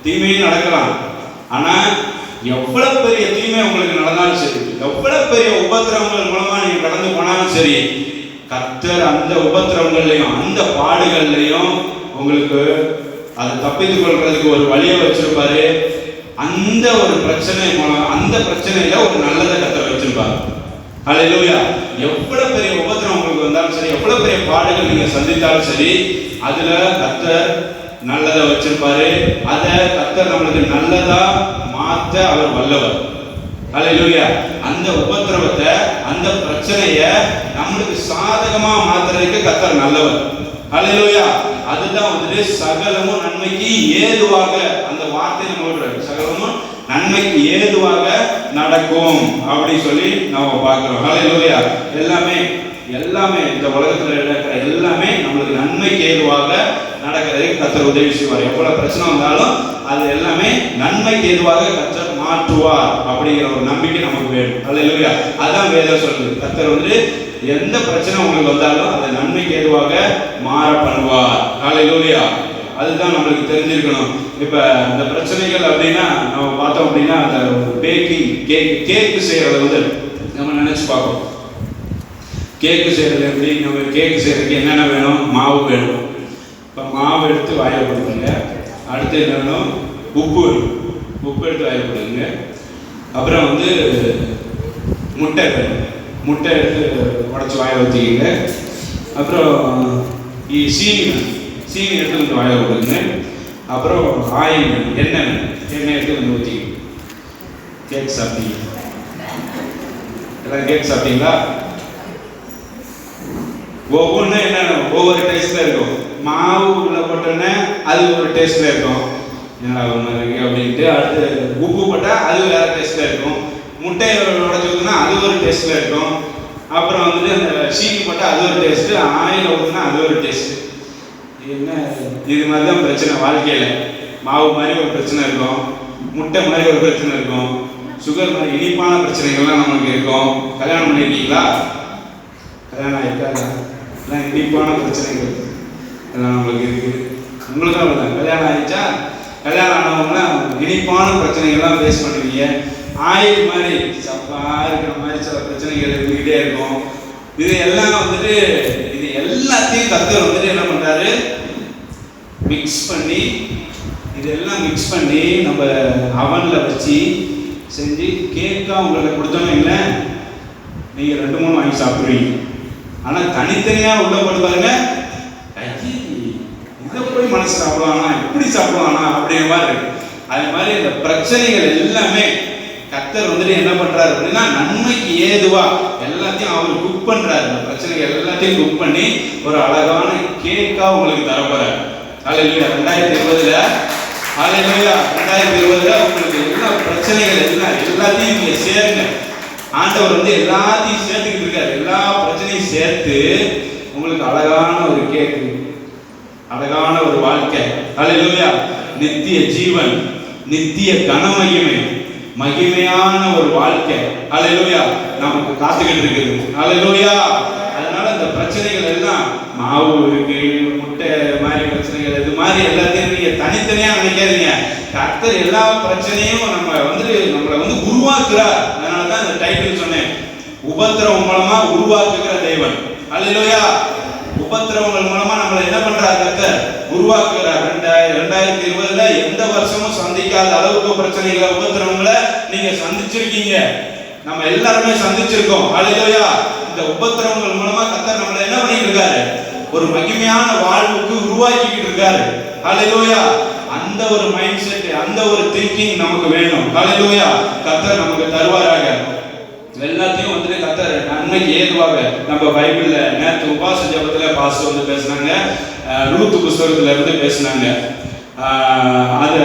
A: தீமையும் நடக்கலாம். ஆனா எவ்வளவு பெரிய தீமை உங்களுக்கு நடந்தாலும் சரி, எவ்வளவு பெரிய உபத்திரவங்கள் மூலமா நீங்க கடந்து போனாலும் சரி, கர்த்தர் அந்த உபத்திரவங்கள்லையும் அந்த பாடுகள்லையும் உங்களுக்கு அதை தப்பித்துக் கொள்றதுக்கு ஒரு வழியை வச்சிருப்பாரு. அந்த ஒரு பிரச்சனை மூலம் அந்த பிரச்சனையில ஒரு நல்லதை கர்த்தர் வச்சிருப்பாரு. ஹல்லேலூயா. எவ்வளவு பெரிய உபத்திரம் உங்களுக்கு வந்தாலும் சரி, எவ்வளவு பெரிய பாடுகள் நீங்க சந்தித்தாலும் சரி, அதுல கர்த்தர் நல்லதை வச்சிருப்பாரு. அதை கர்த்தர் நம்மளுக்கு நல்லதா மாற்ற அவர் வல்லவர். ஹல்லேலூயா. அந்த உபத்திரவத்தை, அந்த பிரச்சனைய நம்மளுக்கு சாதகமா மாத்துறதுக்கு கர்த்தர் நல்லவர். ஹல்லேலூயா. அதுதான் சகலமும் நன்மைக்கு ஏதுவாக, அந்த வார்த்தை நம்ம சகலமும் நன்மைக்கு ஏதுவாக நடக்கும் அப்படி சொல்லி நம்ம பார்க்கிறோம். ஹல்லேலூயா. எல்லாமே இந்த உலகத்துல இருக்கிற எல்லாமே நம்மளுக்கு நன்மைக்கு ஏதுவாக நடக்கிறதுக்கு கர்த்தர் உதவி செய்வார். எவ்வளவு பிரச்சனை வந்தாலும் அது எல்லாமே நன்மைக்கு ஏதுவாக கர்த்தர் மாற்றுவார் அப்படிங்கிற ஒரு நம்பிக்கை நமக்கு வேணும். ஹல்லேலூயா. அதான் வேதம் சொல்லுது. கர்த்தர் எந்த பிரச்சனை உங்களுக்கு வந்தாலும் அதை நன்மைக்கு ஏதுவாக மாற பண்ணுவார். ஹல்லேலூயா. அதுதான் நம்மளுக்கு தெரிஞ்சிருக்கணும். இப்ப இந்த பிரச்சனைகள் அப்படின்னா நம்ம பார்த்தோம் அப்படின்னா, அந்த பேக்கிங் கேக்கு செய்யறது நம்ம நினைச்சு பார்ப்போம். கேக்கு செய்யறது எப்படி? நம்ம கேக்கு செய்யறதுக்கு என்னென்ன வேணும்? மாவு வேணும். இப்போ மாவு எடுத்து வாயில போடுங்க. அடுத்து என்ன வேணும்? உப்பு வேணும். உப்பு எடுத்து வாயில போடுங்க. அப்புறம் முட்டை வேணும். முட்டை எடுத்து உடச்சி வாயை ஊற்றிக்கிங்க. அப்புறம் சீனி எடுத்து கொஞ்சம் வாயை விடுங்க. அப்புறம் ஆயில் எண்ணெய் எடுத்து கொஞ்சம் ஊற்றிக்கிங்க. கேக் சாப்பிட்டீங்க? எல்லாம் கேக் சாப்பிட்டீங்களா? ஒவ்வொன்றும் என்ன ஒவ்வொரு டேஸ்ட்ல இருக்கும். மாவு உள்ள போட்டோன்னே அது ஒரு டேஸ்ட்ல இருக்கும் அப்படின்ட்டு. அடுத்து உப்பு போட்டால் அது வேற டேஸ்ட்ல இருக்கும். முட்டையை உடச்சி ஊற்றுனா அது ஒரு டேஸ்ட்ல இருக்கும். அப்புறம் வந்துட்டு அந்த சீனி போட்டால் அது ஒரு டேஸ்ட்டு, ஆயில் ஊற்றுனா அது ஒரு டேஸ்ட்டு. என்ன இது மாதிரி தான் பிரச்சனை வாழ்க்கையில். மாவு மாதிரி ஒரு பிரச்சனை இருக்கும், முட்டை மாதிரி ஒரு பிரச்சனை இருக்கும், சுகர் மாதிரி இனிப்பான பிரச்சனைகள்லாம் நமக்கு இருக்கும். கல்யாணம் பண்ணியிருக்கீங்களா? கல்யாணம் ஆயிருக்காங்க எல்லாம் இனிப்பான பிரச்சனைகள் எல்லாம் நம்மளுக்கு இருக்குது. உங்களுக்கு தான் கல்யாணம் ஆயிடுச்சா? கல்யாணம் ஆனவங்களாம் இனிப்பான பிரச்சனைகள்லாம் ஃபேஸ் பண்ணுவீங்க. ஆயில் மாதிரி சப்பா இருக்கிற மாதிரி சில பிரச்சனைகள் இருந்துக்கிட்டே இருக்கும். இது எல்லாம் வந்துட்டு இது எல்லாத்தையும் கர்த்தர் வந்துட்டு என்ன பண்ணுறாரு, மிக்ஸ் பண்ணி இதெல்லாம் மிக்ஸ் பண்ணி நம்ம அவனில் வச்சு செஞ்சு கேக்காக உங்களுக்கு கொடுத்தோன்னீங்கள, நீங்கள் 2-3 வாங்கி சாப்பிடுவீங்க. ஆனால் தனித்தனியாக உள்ள போட்டு பாருங்க, இதை போய் மனசு சாப்பிடுவானா, இப்படி சாப்பிடுவானா அப்படிங்கிற மாதிரி இருக்கு. அது மாதிரி இந்த பிரச்சனைகள் எல்லாமே கர்த்தர் வந்துட்டு என்ன பண்றாரு அப்படின்னா, நன்மைக்கு ஏதுவா எல்லாத்தையும் அவர் குக் பண்றாரு. இந்த பிரச்சனைகள் எல்லாத்தையும் குக் பண்ணி ஒரு அழகான கேக்கா உங்களுக்கு தரப்போறாரு. ஹல்லேலூயா. 2020 ஹல்லேலூயா 2020 உங்களுக்கு எல்லா பிரச்சனைகள் எல்லாத்தையும் நீங்க சேருங்க. ஆண்டவர் வந்து எல்லாத்தையும் சேர்த்துக்கிட்டு இருக்காரு. எல்லா பிரச்சனையும் சேர்த்து உங்களுக்கு அழகான ஒரு கேக்கு, அழகான ஒரு வாழ்க்கை. ஹல்லேலூயா. நித்திய ஜீவன், நித்திய கனமகிமை, மகிமையான ஒரு வாழ்க்கை ஹல்லேலூயா நமக்கு காத்துக்கிட்டு இருக்குது. ஹல்லேலூயா. அதனால இந்த பிரச்சனைகள் எல்லாம் மாவு இருக்கு, முட்டை மாதிரி பிரச்சனைகள், இது மாதிரி எல்லாத்தையும் நீங்க தனித்தனியா நினைக்காதீங்க. கர்த்தர் எல்லா பிரச்சனையும் நம்மளை வந்து உருவாக்குறார். அதனாலதான் இந்த டைட்டில் சொன்னேன், உபத்திரவம் மூலமா உருவாக்குகிற தேவன். ஹல்லேலூயா. உபத்திரவங்கள் மூலமா நம்மளை என்ன பண்றார், கர்த்தர் உருவாக்குகிறார். 2020 எந்த வருஷமும் சந்திக்காத அளவுக்கு பிரச்சனைகளை, உபத்திரவங்களை நீங்க சந்திச்சிருக்கீங்க. நம்ம எல்லாருமே சந்திச்சிருக்கோம். ஹல்லேலூயா. இந்த உபத்திரவங்கள் மூலமா கர்த்தர் நம்மளை என்ன பண்ணிட்டு இருக்காரு, ஒரு மகிமையான வாழ்வுக்கு உருவாக்கிட்டு இருக்காரு. ஹல்லேலூயா. அந்த ஒரு மைண்ட் செட், அந்த ஒரு திங்கிங் நமக்கு வேணும். ஹல்லேலூயா. கர்த்தர் நமக்கு தருவாராக. எல்லாத்தையும் வந்துட்டு கர்த்தர் நன்மைக்கு ஏதுவாக. நம்ம பைபிள்ல நேற்று உபாச ஜபத்துல பாஸ்டர் வந்து பேசினாங்க, ரூத் புஸ்தகத்துல இருந்து பேசினாங்க. அந்த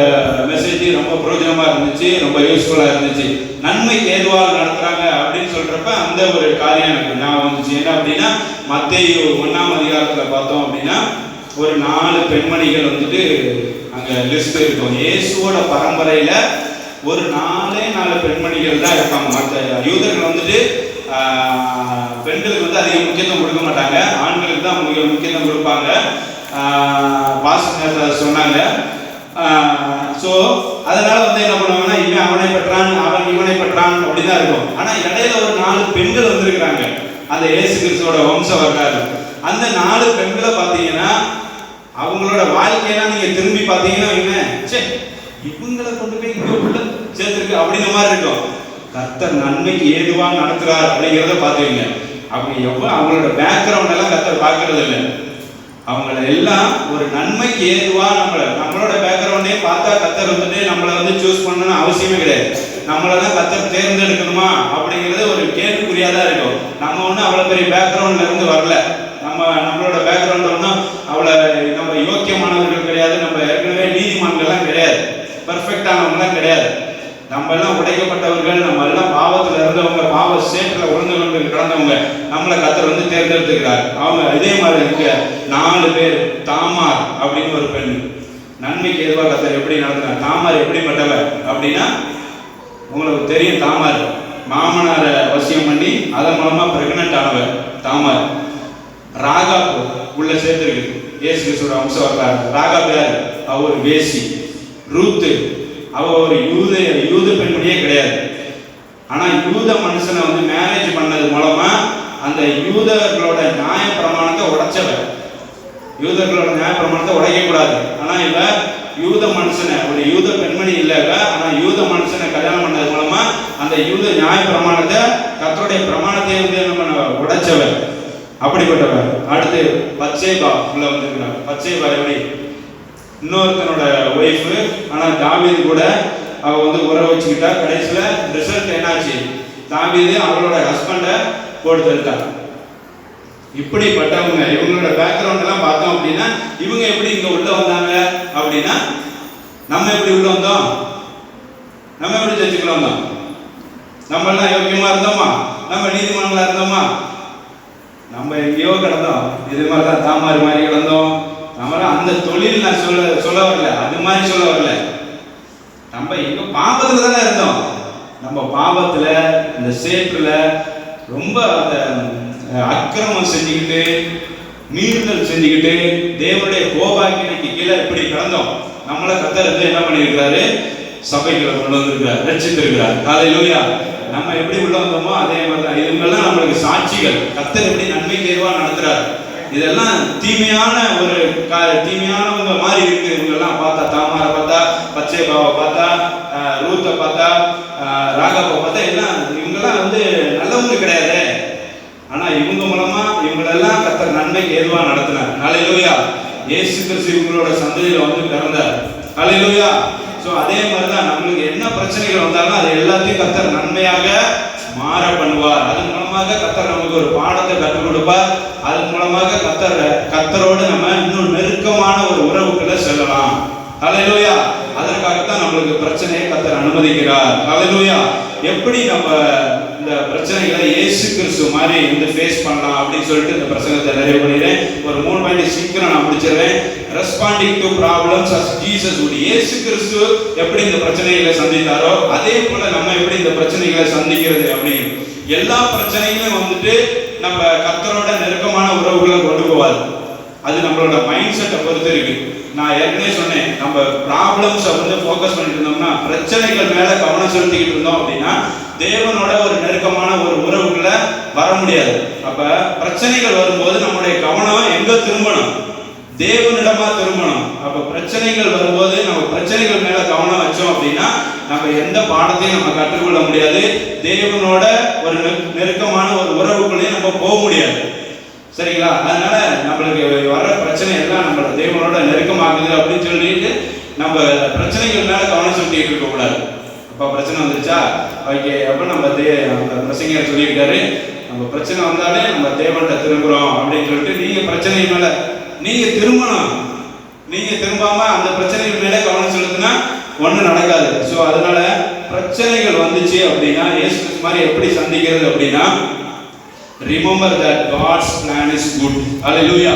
A: மெசேஜ் ரொம்ப பிரயோஜனமா இருந்துச்சு, ரொம்ப யூஸ்ஃபுல்லா இருந்துச்சு. நன்மைக்கு ஏதுவாக நடத்துறாங்க அப்படின்னு சொல்றப்ப அந்த ஒரு காரியம் எனக்கு ஞாபகம் வந்துச்சு. என்ன அப்படின்னா, மத்தேயு 1ஆம் அதிகாரத்துல பார்த்தோம் அப்படின்னா ஒரு 4 பெண்மணிகள் வந்துட்டு அங்க லிஸ்ட் இருக்கும். இயேசுவோட பரம்பரையில ஒரு 4 பெண்மணிகள் தான் இருப்பாங்க. மற்ற யூதர்கள் வந்துட்டு பெண்களுக்கு வந்து அதிக முக்கியத்துவம் கொடுக்க மாட்டாங்க, ஆண்களுக்கு தான் முக்கியத்துவம் கொடுப்பாங்க. பாஸ்டர் சொன்னாங்க. ஸோ அதனால வந்து என்ன பண்ணுவாங்கன்னா, இவன் அவனை பெற்றான், அவன் இவனை பெற்றான் அப்படிதான் இருக்கும். ஆனால் இடையில ஒரு 4 பெண்கள் வந்திருக்கிறாங்க, அந்த இயேசு கிறிஸ்துவோட வம்ச வரலாறு. அந்த 4 பெண்களை பார்த்தீங்கன்னா அவங்களோட வாழ்க்கையெல்லாம் நீங்க திரும்பி பார்த்தீங்கன்னா இவங்களை கொண்டு போய் இங்க உள்ள சேர்த்துருக்கு அப்படிங்கிற மாதிரி இருக்கும். கர்த்தர் நன்மைக்கு ஏதுவா நடத்துறார் அப்படிங்கிறத பார்த்துவீங்க. அப்படி அவங்களோட பேக்ரவுண்ட் எல்லாம் கர்த்தர் பார்க்கறது இல்லை. அவங்கள எல்லாம் ஒரு நன்மைக்கு ஏதுவா நம்மளோட பேக்ரவுண்டே பார்த்தா கர்த்தர் வந்துட்டு நம்மளை வந்து சூஸ் பண்ணணும்னு அவசியமே கிடையாது. நம்மளெல்லாம் கர்த்தர் தேர்ந்தெடுக்கணுமா அப்படிங்கிறது ஒரு கேள்விக்குறியாதான் இருக்கும். நம்ம ஒன்றும் அவ்வளோ பெரிய பேக்ரவுண்ட்ல இருந்து வரல. நம்மளோட பேக்ரவுண்ட் ஒன்றும் அவ்வளோ நம்ம யோக்கியமானவர்கள் கிடையாது. நம்ம ஏற்கனவே நீதிமான்கள்லாம் கிடையாது, பர்ஃபெக்டானவங்களாம் கிடையாது. நம்ம எல்லாம் உடைக்கப்பட்டவர்கள், நம்ம எல்லாம் பாவத்தில் இருந்தவங்க, பாவ சேற்றில் உழந்து கொண்டு கிடந்தவங்க. நம்மளை கர்த்தர் வந்து தேர்ந்தெடுத்துக்கிறார். அவங்க இதே மாதிரி இருக்க 4 பேர். தாமார் அப்படின்னு ஒரு பெண், நன்மைக்கு எதுவாக கர்த்தர் எப்படி நடத்தினார். தாமார் எப்படிப்பட்டவர் அப்படின்னா, உங்களுக்கு தெரியும், தாமார் மாமனாரை வசியம் பண்ணி அதன் மூலமா பிரெக்னன்ட் ஆனவர் தாமார். ராகாப் உள்ள சேர்த்திருக்கு இயேசு கிறிஸ்துவோட வம்ச வரலாறு. ராகாப் யாரு? அவ ஒரு வேசி. ரூத் அவ ஒரு யூத பெண்மணியே கிடையாது. ஆனா யூத மனுஷனை வந்து மேரேஜ் பண்ணது மூலமா அந்த யூதர்களோட நியாய பிரமாணத்தை உடைச்சவர். யூதர்களோட நியாய பிரமாணத்தை உடைக்க கூடாது. ஆனா இவ யூத மனுஷனை, ஒரு யூத பெண்மணி இல்லைங்க, ஆனா யூத மனுஷனை கல்யாணம் பண்ணது மூலமா அந்த யூத நியாய பிரமாணத்தை, கர்த்தருடைய பிரமாணத்தை வந்து நம்ம உடைச்சவர், அப்படிப்பட்டவர். அடுத்து பத்சேபா உள்ள வந்திருக்கிறார். பத்சேபா எப்படி இன்னொருத்தனோட ஒய்ஃபு, ஆனா தாவீது கூட அவ வந்து உறவு வச்சுக்கிட்டா. கடைசியில ரிசல்ட் என்னாச்சு? தாவீது அவளோட ஹஸ்பண்டை போட்டு தள்ளிட்டாங்க. இப்படிப்பட்டவங்க, இவங்களோட பேக்ரவுண்ட் எல்லாம் பார்த்தோம் அப்படின்னா இவங்க எப்படி இங்க உள்ள வந்தாங்க அப்படின்னா, நம்ம எப்படி உள்ள வந்தோம்? நம்ம எப்படி சர்ச்சுக்குள்ள வந்தோம்? நம்ம எல்லாம் யோக்கியமா இருந்தோமா? நம்ம நீதிமன்றங்களா இருந்தோமா? நம்ம எங்கேயோ கிடந்தோம். இது மாதிரி தான் தாமாரி மாதிரி கிடந்தோம். நம்மளாம் அந்த தொழில் நான் சொல்ல வரல, அது மாதிரி சொல்ல வரல. நம்ம எங்க பாவத்துல தானே இருந்தோம். நம்ம பாவத்துல, இந்த சேற்றுல ரொம்ப அந்த அக்கிரமம் செஞ்சுக்கிட்டு, மீறுதல் செஞ்சுக்கிட்டு, தேவனுடைய கோபாக்கினைக்கு கீழே இப்படி கிடந்தோம். நம்மள கர்த்தர் என்ன பண்ணியிருக்கிறாரு? சபைக்குள்ள கொண்டு வந்திருக்கிறார், ரட்சித்திருக்கிறார். ஹல்லேலூயா. நம்ம எப்படி உள்ள வந்தோமோ அதே மாதிரி தான் இவங்கெல்லாம் நம்மளுக்கு சாட்சிகள். கர்த்தர் எப்படி நன்மைக்கு ஏதுவா நடத்துறாரு. இதெல்லாம் தீமையான ஒரு தீமையானவங்க மாதிரி இருக்கு. இவங்கெல்லாம் பார்த்தா, தாமாரை பார்த்தா, பத்சேபாவை பார்த்தா, ரூத்தை பார்த்தா, ராகாவை பார்த்தா, எல்லாம் இவங்கெல்லாம் வந்து நல்லவங்க கிடையாது. ஆனா இவங்க மூலமா இவங்களெல்லாம் கர்த்தர் நன்மைக்கு ஏதுவா நடத்தினார். ஹல்லேலூயா. இயேசு கிறிஸ்து இவங்களோட சந்ததியில வந்து பிறந்தார். ஹல்லேலூயா. சோ அதே மாதிரிதான் நம்மளுக்கு என்ன பிரச்சனைகள் வந்தாலும் அது எல்லாத்தையும் கர்த்தர் நன்மையாக மாற பண்ணுவார். அதன் மூலமாக கர்த்தர் நமக்கு ஒரு பாடத்தை கற்றுக் கொடுப்பார். அதன் மூலமாக கர்த்தரோடு நம்ம இன்னும் நெருக்கமான ஒரு உறவுக்குள்ள செல்லலாம். ஹல்லேலூயா. அதற்காகத்தான் நம்மளுக்கு பிரச்சனையை கர்த்தர் அனுமதிக்கிறார். ஹல்லேலூயா. எப்படி நம்ம இந்த பிரச்சனைகளை இயேசு கிறிஸ்து மாதிரி இந்த ஃபேஸ் பண்ணலாம் அப்படின்னு சொல்லிட்டு இந்த பிரசங்கத்தை நிறைவு பண்ணிடுறேன். ஒரு 3 பாயிண்ட் சீக்கிரம் நான் முடிச்சிடுறேன். Responding to problems as Jesus would. இயேசு கிறிஸ்து எப்படி இந்த பிரச்சனைகளை சந்தித்தாரோ அதே போல நம்ம எப்படி இந்த பிரச்சனைகளை சந்திக்கிறது அப்படின்னு. எல்லா பிரச்சனைகளும் வந்துட்டு நம்ம கர்த்தரோட நெருக்கமான உறவுகளை கொண்டு போவாது. அது நம்மளோட மைண்ட் செட்டை பொறுத்து இருக்கு. நான் ஏற்கனவே சொன்னேன், நம்ம ப்ராப்ளம்ஸை வந்து ஃபோக்கஸ் பண்ணிட்டு இருந்தோம்னா, பிரச்சனைகள் மேல கவனம் செலுத்திக்கிட்டு இருந்தோம் அப்படின்னா தேவனோட ஒரு நெருக்கமான ஒரு உறவுக்குள்ள வர முடியாது. அப்ப பிரச்சனைகள் வரும்போது நம்முடைய கவனம் எங்க திரும்பணும்? தேவனிடமா திரும்பணும். அப்ப பிரச்சனைகள் வரும்போது நம்ம பிரச்சனைகள் மேல கவனம் வச்சோம் அப்படின்னா நம்ம எந்த பாடத்தையும் நம்ம கற்றுக்கொள்ள முடியாது. தேவனோட ஒரு நெருக்கமான ஒரு உறவுக்குள்ளேயும் நம்ம போக முடியாது. சரிங்களா? அதனால நம்மளுக்கு வர பிரச்சனை எல்லாம் நம்மளோட தேவனோட நெருக்கமாகுது அப்படின்னு சொல்லிட்டு நம்ம பிரச்சனைகள் மேல கவனம் செலுத்திட்டு இருக்க கூடாது. அப்ப பிரச்சனை வந்துருச்சா, ஓகே, அப்ப நம்ம பிரசங்கர் சொல்லியிருக்காரு, நம்ம பிரச்சனை வந்தாலே நம்ம தேவன்கிட்ட திரும்புறோம் அப்படின்னு சொல்லிட்டு நீங்க பிரச்சனை மேல நீங்க திரும்பணும். நீங்க திரும்பாம அந்த பிரச்சனைகள் மேல கவனம் செலுத்தினா ஒன்றும் நடக்காது. ஸோ அதனால பிரச்சனைகள் வந்துச்சு அப்படின்னா இயேசு மாதிரி எப்படி சந்திக்கிறது அப்படின்னா, remember that God's plan is good. Hallelujah.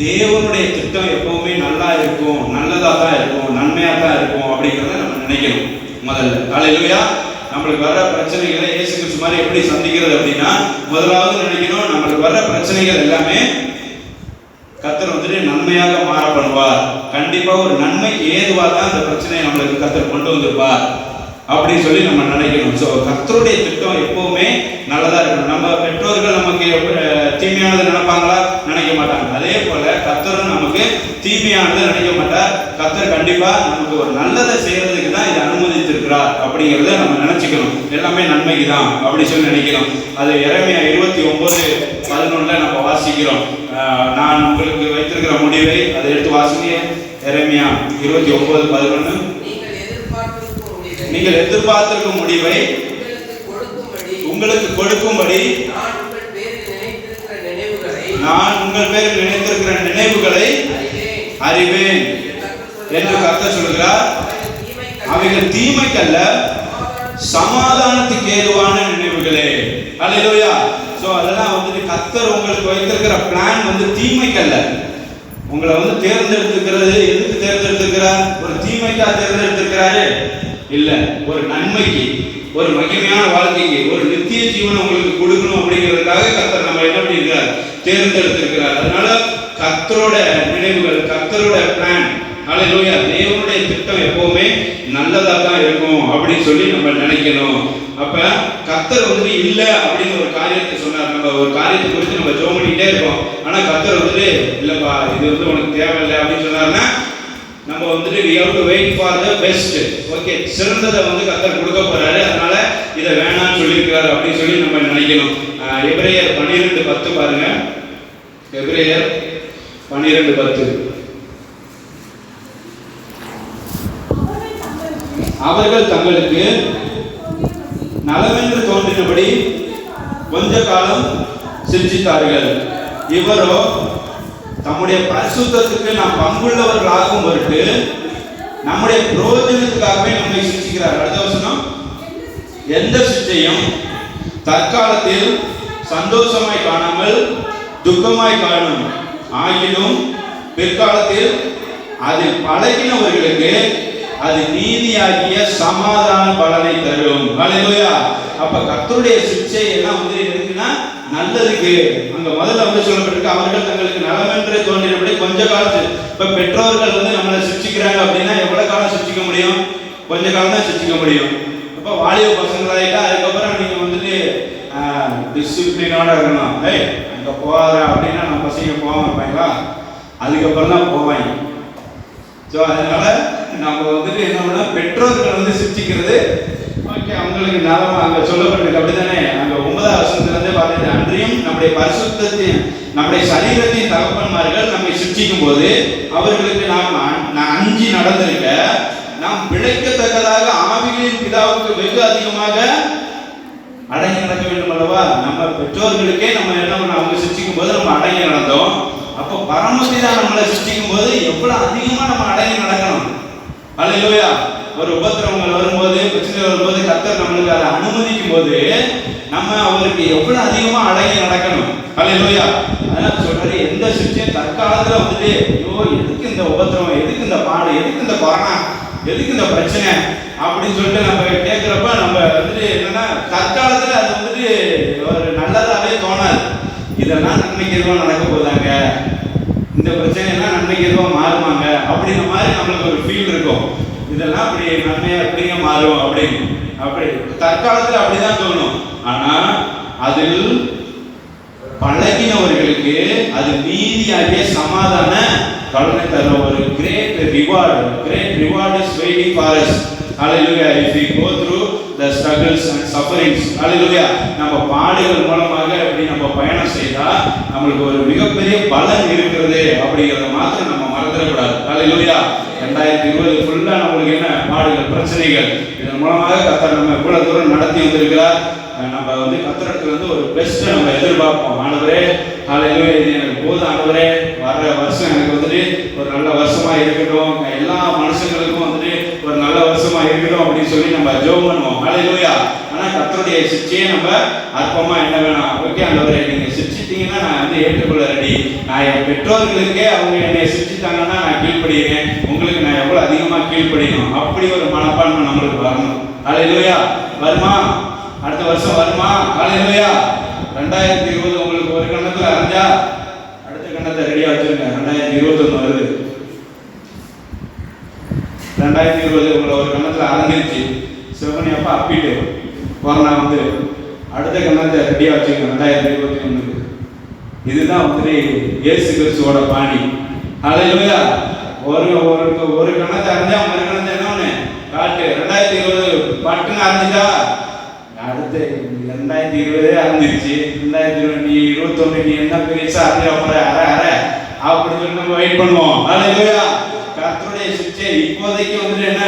A: தேவனுடைய திட்டம் எப்பவுமே நல்லா இருக்கும், நல்லதா தான் இருக்கும், நன்மையா தான் இருக்கும் அப்படிங்கறத நம்ம நினைக்கணும் முதல்ல. ஹalleluya. நம்மளுக்கு வர பிரச்சனைகளை இயேசு கிறிஸ்து மாதிரி எப்படி சந்திக்கிறது அப்படின்னா, முதலாவது நினைக்கணும் நம்மளுக்கு வர பிரச்சனைகள் எல்லாமே கர்த்தர் வந்துட்டு நன்மையாக மாற பண்ணுவார். கண்டிப்பா ஒரு நன்மைக்கு ஏதுவா தான் அந்த பிரச்சனையை நம்மளுக்கு கர்த்தர் கொண்டு வந்திருப்பார் அப்படின்னு சொல்லி நம்ம நினைக்கணும். ஸோ கர்த்தருடைய திட்டம் எப்பவுமே நல்லதா இருக்கணும். நம்ம பெற்றோர்கள் நமக்கு தீமையானது நினைப்பாங்களா? நினைக்க மாட்டாங்க. அதே போல கர்த்தரும் நமக்கு தீமையானது நினைக்க மாட்டார். கர்த்தர் கண்டிப்பா நமக்கு ஒரு நல்லதை செய்யறதுக்கு தான் இதை அனுமதித்திருக்கிறார் அப்படிங்கிறத நம்ம நினைச்சுக்கணும். எல்லாமே நன்மைக்கு தான் அப்படி சொல்லி நினைக்கணும். அது எரேமியா 29:11 நம்ம வாசிக்கிறோம். நான் உங்களுக்கு வைத்திருக்கிற முடிவை அதை எடுத்து வாசிங்க. எரேமியா 29:11. நீங்கள் எதிர்பார்த்திருக்கும் முடிவை உங்களுக்கு கொடுக்கும்படி நான் உங்கள் பேரில் நினைத்திருக்கிற நினைவுகளை அறிவேன் என்று கர்த்தர் சொல்கிறார். அவைகள் தீமைக்கல்ல சமாதானத்துக்கு ஏதுவான நினைவுகளே. ஹல்லேலூயா. சோ அதெல்லாம் வந்து கர்த்தர் உங்களுக்கு வைத்திருக்கிற பிளான் வந்து தீமைக்கல்ல. உங்களை வந்து தேர்ந்தெடுத்துக்கிறது எதுக்கு தேர்ந்தெடுத்திருக்கிறார்? ஒரு தீமைக்கா தேர்ந்தெடுத்திருக்கிறாரு? இல்ல, ஒரு நன்மைக்கு, ஒரு மகிமையான வாழ்க்கைக்கு, ஒரு நித்திய ஜீவனை உங்களுக்கு கொடுக்கணும் அப்படிங்கிறதுக்காக கர்த்தர் நம்ம என்ன பண்ணியிருக்கிறார்? தேர்ந்தெடுத்திருக்கிறார். அதனால கர்த்தரோட நினைவுகள், கர்த்தரோட பிளான், ஹல்லேலூயா, தேவனுடைய திட்டம் எப்பவுமே நல்லதா தான் இருக்கும் அப்படின்னு சொல்லி நம்ம நினைக்கணும். அப்ப கர்த்தர் வந்து இல்ல அப்படின்னு ஒரு காரியத்தை சொன்னார். நம்ம ஒரு காரியத்தை குறித்து நம்ம ஜெபம் பண்ணிட்டே இருக்கோம், ஆனா கர்த்தர் வந்துட்டு இல்லப்பா இது வந்து உனக்கு தேவையில்லை அப்படின்னு சொன்னாருன்னா நம்ம வந்துட்டு we have to wait for the best. Okay, சிறந்ததை வந்து கர்த்தர் கொடுக்க போறாரு, அதனால இதை வேணாம்னு சொல்லியிருக்கிறாரு அப்படின்னு சொல்லி நம்ம நினைக்கணும். எபிரேயர் 12:10 பாருங்க. எபிரேயர் 12:10. அவர்கள் தங்களுக்கு நலமென்று தோன்றினபடி கொஞ்ச காலம் சிந்தித்தார்கள். இவரோ தம்முடைய பரிசுத்தத்துக்கு நாம் பங்குள்ளவர்களாகும் பொருட்டு நம்முடைய பிரயோஜனத்துக்காகவே நம்மை சிந்திக்கிறார். அடுத்த வசனம், எந்த சிச்சையும் தற்காலத்தில் சந்தோஷமாய் காணாமல் துக்கமாய் காணும், ஆகிலும் பிற்காலத்தில் அதில் பழகினவர்களுக்கு அது நீதியாகிய சமாதான பலனை தரும். ஹல்லேலூயா. அப்ப கர்த்தருடைய சிட்சை எல்லாம் வந்து இருக்குன்னா நல்லதுக்கு. அங்க முதல்ல வந்து சொல்லப்பட்டிருக்கு, அவர்கள் தங்களுக்கு நலமென்று தோன்றினபடி கொஞ்ச காலத்தில். இப்ப பெற்றோர்கள் வந்து நம்மளை சிக்ஷிக்கிறாங்க அப்படின்னா எவ்வளவு காலம் சிக்ஷிக்க முடியும்? கொஞ்ச காலம் தான் சிக்ஷிக்க முடியும். அப்ப வாலிப பசங்களாயிட்டா அதுக்கப்புறம் நீங்க வந்துட்டு டிசிப்ளினோட இருக்கணும். அங்க போகாத அப்படின்னா நம்ம பசங்க போவாங்க இருப்பாங்களா? அதுக்கப்புறம் தான் போவாங்க. ஸோ அதனால நம்ம வந்துட்டு என்ன பண்ணா, பெற்றோர்கள் வந்து சிக்ஷிக்கிறது ஓகே, அவங்களுக்கு நலமா அங்க சொல்லப்பட்டிருக்கு. அப்படித்தானே? அங்க 9ஆம் வசனத்திலிருந்து பார்த்தீங்கன்னா, அன்றியும் நம்முடைய பரிசுத்தத்தின் நம்முடைய சரீரத்தின் தகப்பன்மார்கள் நம்மை சிக்ஷிக்கும் போது அவர்களுக்கு நாம் அஞ்சி நடந்திருக்க நாம் பிழைக்கத்தக்கதாக ஆவிகளின் பிதாவுக்கு வெகு அதிகமாக அடங்கி நடக்க வேண்டும் அல்லவா? நம்ம பெற்றோர்களுக்கே நம்ம என்ன பண்ண, அவங்க சிக்ஷிக்கும் போது நம்ம அடங்கி நடந்தோம். அப்போ பரமபிதா நம்மளை சிக்ஷிக்கும் போது எவ்வளவு அதிகமா நம்ம அடங்கி நடக்கணும். ஹல்லேலூயா. ஒரு உபத்திரவங்கள் வரும்போது, பிரச்சனை வரும்போது கர்த்தர் நம்மளுக்கு அதை அனுமதிக்கும் போது நம்ம அவருக்கு எவ்வளவு அதிகமா அடங்கி நடக்கணும். ஹல்லேலூயா. அதனால சொல்றாரு, எந்த சிக்ஷையும் தற்காலத்துல வந்துட்டு ஐயோ எதுக்கு இந்த உபத்திரவம், எதுக்கு இந்த பாடு, எதுக்கு இந்த கொரோனா, எதுக்கு இந்த பிரச்சனை அப்படின்னு சொல்லிட்டு நம்ம கேட்கிறப்ப நம்ம வந்துட்டு என்னன்னா, தற்காலத்துல அது வந்துட்டு ஒரு நல்லதாவே தோணாது. இதெல்லாம் நன்மைக்கு எதுவும் நடக்க போதாங்க, இந்த பிரச்சனை எல்லாம் நன்மைக்கு எதுவும் மாறுமாங்க அப்படிங்கிற மாதிரி நம்மளுக்கு ஒரு ஃபீல் இருக்கும். இதெல்லாம் அப்படி நன்மையா எப்படிங்க மாறும் அப்படின்னு. அப்படி தற்காலத்தில் அப்படிதான் தோணும். ஆனா அதில் பழகினவர்களுக்கு அது நீதியாகிய சமாதான பலனை தரும். ஒரு great reward is waiting for us. Hallelujah. If we go through the struggles and sufferings, hallelujah, நம்ம பாடுகள் மூலமாக அப்படி நம்ம பயணம் செய்தா நம்மளுக்கு ஒரு மிகப்பெரிய பலன் இருக்கிறது அப்படிங்கறத மாத்திரம் நம்ம மறந்துடக்கூடாது. hallelujah. 2020 ஃபுல்லா நம்மளுக்கு என்ன பாடுகள், பிரச்சனைகள், இதன் மூலமாக கர்த்தர் நம்ம இவ்வளவு தூரம் நடத்தி வந்திருக்கிறார். நம்ம வந்து கர்த்தருக்கு வந்து ஒரு பெஸ்ட் நம்ம எதிர்பார்ப்போம். ஆண்டவரே ஹல்லேலூயா, இது எனக்கு போதும் ஆண்டவரே, வர்ற வருஷம் எனக்கு வந்துட்டு ஒரு நல்ல வருஷமா இருக்கட்டும், எல்லா மனுஷங்களுக்கும் வந்துட்டு ஒரு நல்ல வருஷமா இருக்கட்டும் அப்படின்னு சொல்லி நம்ம ஜெபம் பண்ணுவோம். ஹல்லேலூயா. ஆனா கர்த்தருடைய சிட்சையை நம்ம அற்பமா என்ன வேணாம், ஓகே ஆண்டவரே நீங்க சிட்சித்தீங்கன்னா நான் வந்து ஏற்றுக்கொள்ள ரெடி. நான் என் பெற்றோர்களுக்கே அவங்க என்னை சிட்சித்தாங்கன்னா நான் கீழ்ப்படுகிறேன், உங்களுக்கு நான் எவ்வளவு அதிகமா கீழ்ப்படியணும், அப்படி ஒரு மனப்பான்மை நம்மளுக்கு வரணும். ஹல்லேலூயா. வருமா? அடுத்த வருஷம் வருமா? ஹல்லேலூயா. 2020 உங்களுக்கு ஒரு கண்ணத்துல அரைஞ்சா அடுத்த கண்ணத்தை ரெடியா வச்சிருங்க. 2021 வருது. 2020 உங்களை ஒரு கண்ணத்துல அரைஞ்சிருச்சு, சிவனி அப்பா அப்பிட்டு கொரோனா வந்து அடுத்த கண்ணத்தை ரெடியா வச்சுக்கோங்க 2021. இதுதான் வந்துட்டு இயேசு கிறிஸ்துவோட பாணி. ஹல்லேலூயா. ஒரு கண்ணத்தை அரைஞ்சா ஒரு கண்ணத்தை என்ன ஒண்ணு காட்டு. 2020 பட்டுன்னு அரைஞ்சிட்டா அடுத்து 2020 அறிஞ்சிருச்சு. 2021 நீ என்ன பெருசா அறிஞ்ச அரை அப்படின்னு சொல்லி நம்ம வெயிட் பண்ணுவோம். ஹல்லேலூயா. கர்த்தருடைய சிட்சை இப்போதைக்கு வந்துட்டு என்ன,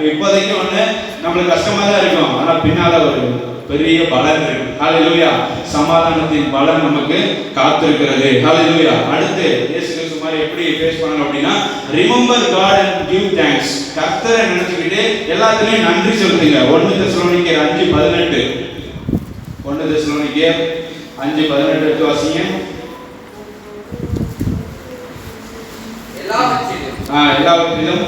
A: இப்போதைக்கு ஒண்ணு நம்மளுக்கு கஷ்டமா தான் இருக்கும், ஆனா பின்னால ஒரு பெரிய பலன் இருக்கு. ஹல்லேலூயா. சமாதானத்தின் பலன் நமக்கு காத்திருக்கிறது. ஹல்லேலூயா. அடுத்து இயேசு கிறிஸ்து மாதிரி எப்படி ஃபேஸ் பண்ணணும் அப்படின்னா, remember God and give thanks. கர்த்தரை நினைச்சுக்கிட்டு எல்லாத்துலயும் நன்றி சொல்லுங்க. 1 தெசலோனிக்கேயர் 5:18. 1 தெசலோனிக்கேயர் 5:18 எடுத்து வாசிங்க. எல்லாவற்றிலும்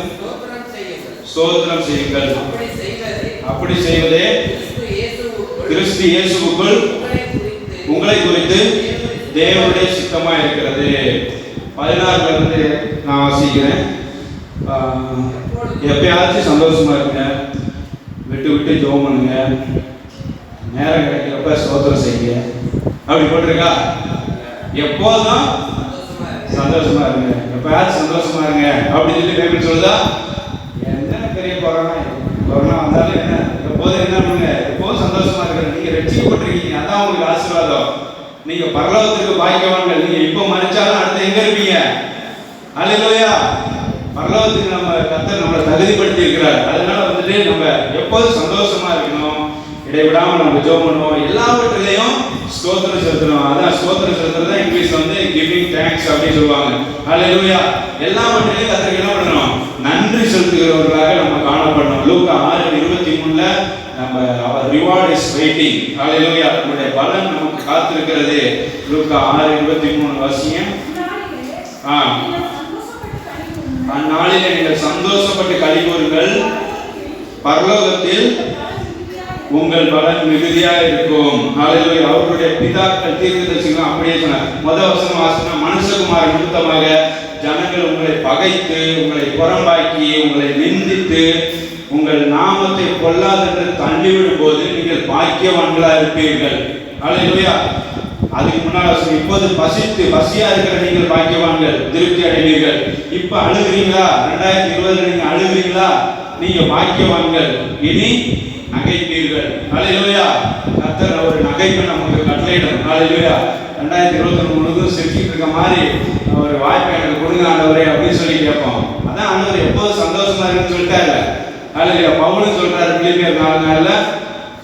A: ஸ்தோத்திரம் செய்யுங்கள். அப்படி செய்வதே கிறிஸ்து இயேசுவுக்குள் உங்களை குறித்து தேவனுடைய சித்தமா இருக்கிறது. 16 இருந்து நான் வாசிக்கிறேன். எப்பயாச்சும் சந்தோஷமா இருங்க, விட்டு விட்டு ஜெபம் பண்ணுங்க, நேரம் கிடைக்கிறப்ப ஸ்தோத்திரம் செய்யுங்க. அப்படி போட்டிருக்கா? எப்போதும் சந்தோஷமா இருங்க, எப்பயாச்சும் சந்தோஷமா இருங்க அப்படின்னு சொல்லி பைபிள் சொல்லுதா? என்ன பெரிய கொரோனா வந்தாலும் என்ன, எப்போதும் என்ன பண்ணுங்க, எப்போதும் சந்தோஷமா இருக்கிற நீங்க ரட்சிக்கப்பட்டிருக்கீங்க, அதான் உங்களுக்கு ஆசீர்வாதம். நீங்க பரலோகத்துக்கு பாக்கியவான்கள். நீங்க இப்போ மறிச்சாலும் அடுத்து எங்க இருப்பீங்க? அல்லேலூயா. பரலோகத்துக்கு நம்ம கர்த்தர் நம்மளை தகுதிப்படுத்தி இருக்கிறார். அதனால வந்துட்டு நம்ம எப்போதும் சந்தோஷமா இருக்கணும், இடைவிடாம நம்ம ஜெபம் பண்ணுவோம், எல்லாவற்றிலையும் ஸ்தோத்திரம் செலுத்தணும். அதான் ஸ்தோத்திரம் செலுத்துறது இங்கிலீஷ்ல வந்து கிவிங் தேங்க்ஸ் அப்படின்னு சொல்லுவாங்க. அல்லேலூயா. எல்லாவற்றிலையும் கர்த்தருக்கு என்ன பண்ணணும்? நன்றி செலுத்துகிறவர்களாக நம்ம காணப்படணும். லூக்கா 6:23 நம்ம அவர் ரிவார்ட் இஸ் வெயிட்டிங். அல்லேலூயா. நம்முடைய பலன் நமக்கு காத்திருக்கிறது. லூக்கா 6:23 வாசிங்க. அந்நாளிலே நீங்கள் சந்தோஷப்பட்டு களி கூறுங்கள், பரலோகத்தில் உங்கள் பலன் மிகுதியா இருக்கும். அல்லேலூயா. அவருடைய பிதாக்கள் தீர்க்கதரிசிகள் அப்படியே சொன்னார். முதல் வசனம் வாசினா, மனுஷகுமார நிமித்தமாக ஜனங்கள் உங்களை பகைத்து, உங்களை புறம்பாக்கி, உங்களை நிந்தித்து, உங்கள் நாமத்தை பொல்லாதென்று தள்ளிவிடும் போது நீங்கள் பாக்கியவான்களா இருப்பீர்கள். அல்லேலூயா. அதுக்கு முன்னாடி இப்போது பசியா இருக்கிற நீங்கள் பாக்கியவான்கள், திருப்தி அடைவீர்கள். இப்ப அழுகிறீங்களா? 2020 நீங்க அழுகிறீங்களா? நீங்க பாக்கியவான்கள். இனி நகைப்பீர்கள். அல்லேலூயா. கர்த்தர் ஒரு நகைப்பை நமக்கு கட்டளையிடும். அல்லேலூயா. 2021 முழுவதும் சிரிச்சிட்டு இருக்க மாதிரி ஒரு வாய்ப்பை எனக்கு கொடுங்க ஆண்டவரே அப்படின்னு சொல்லி கேட்போம். அதான் ஆண்டவர் எப்போதும் சந்தோஷமா இருக்குன்னு சொல்லிட்டாரு. அல்லேலூயா. பவுலும் சொல்றாரு பிலிப்பியர் 4:4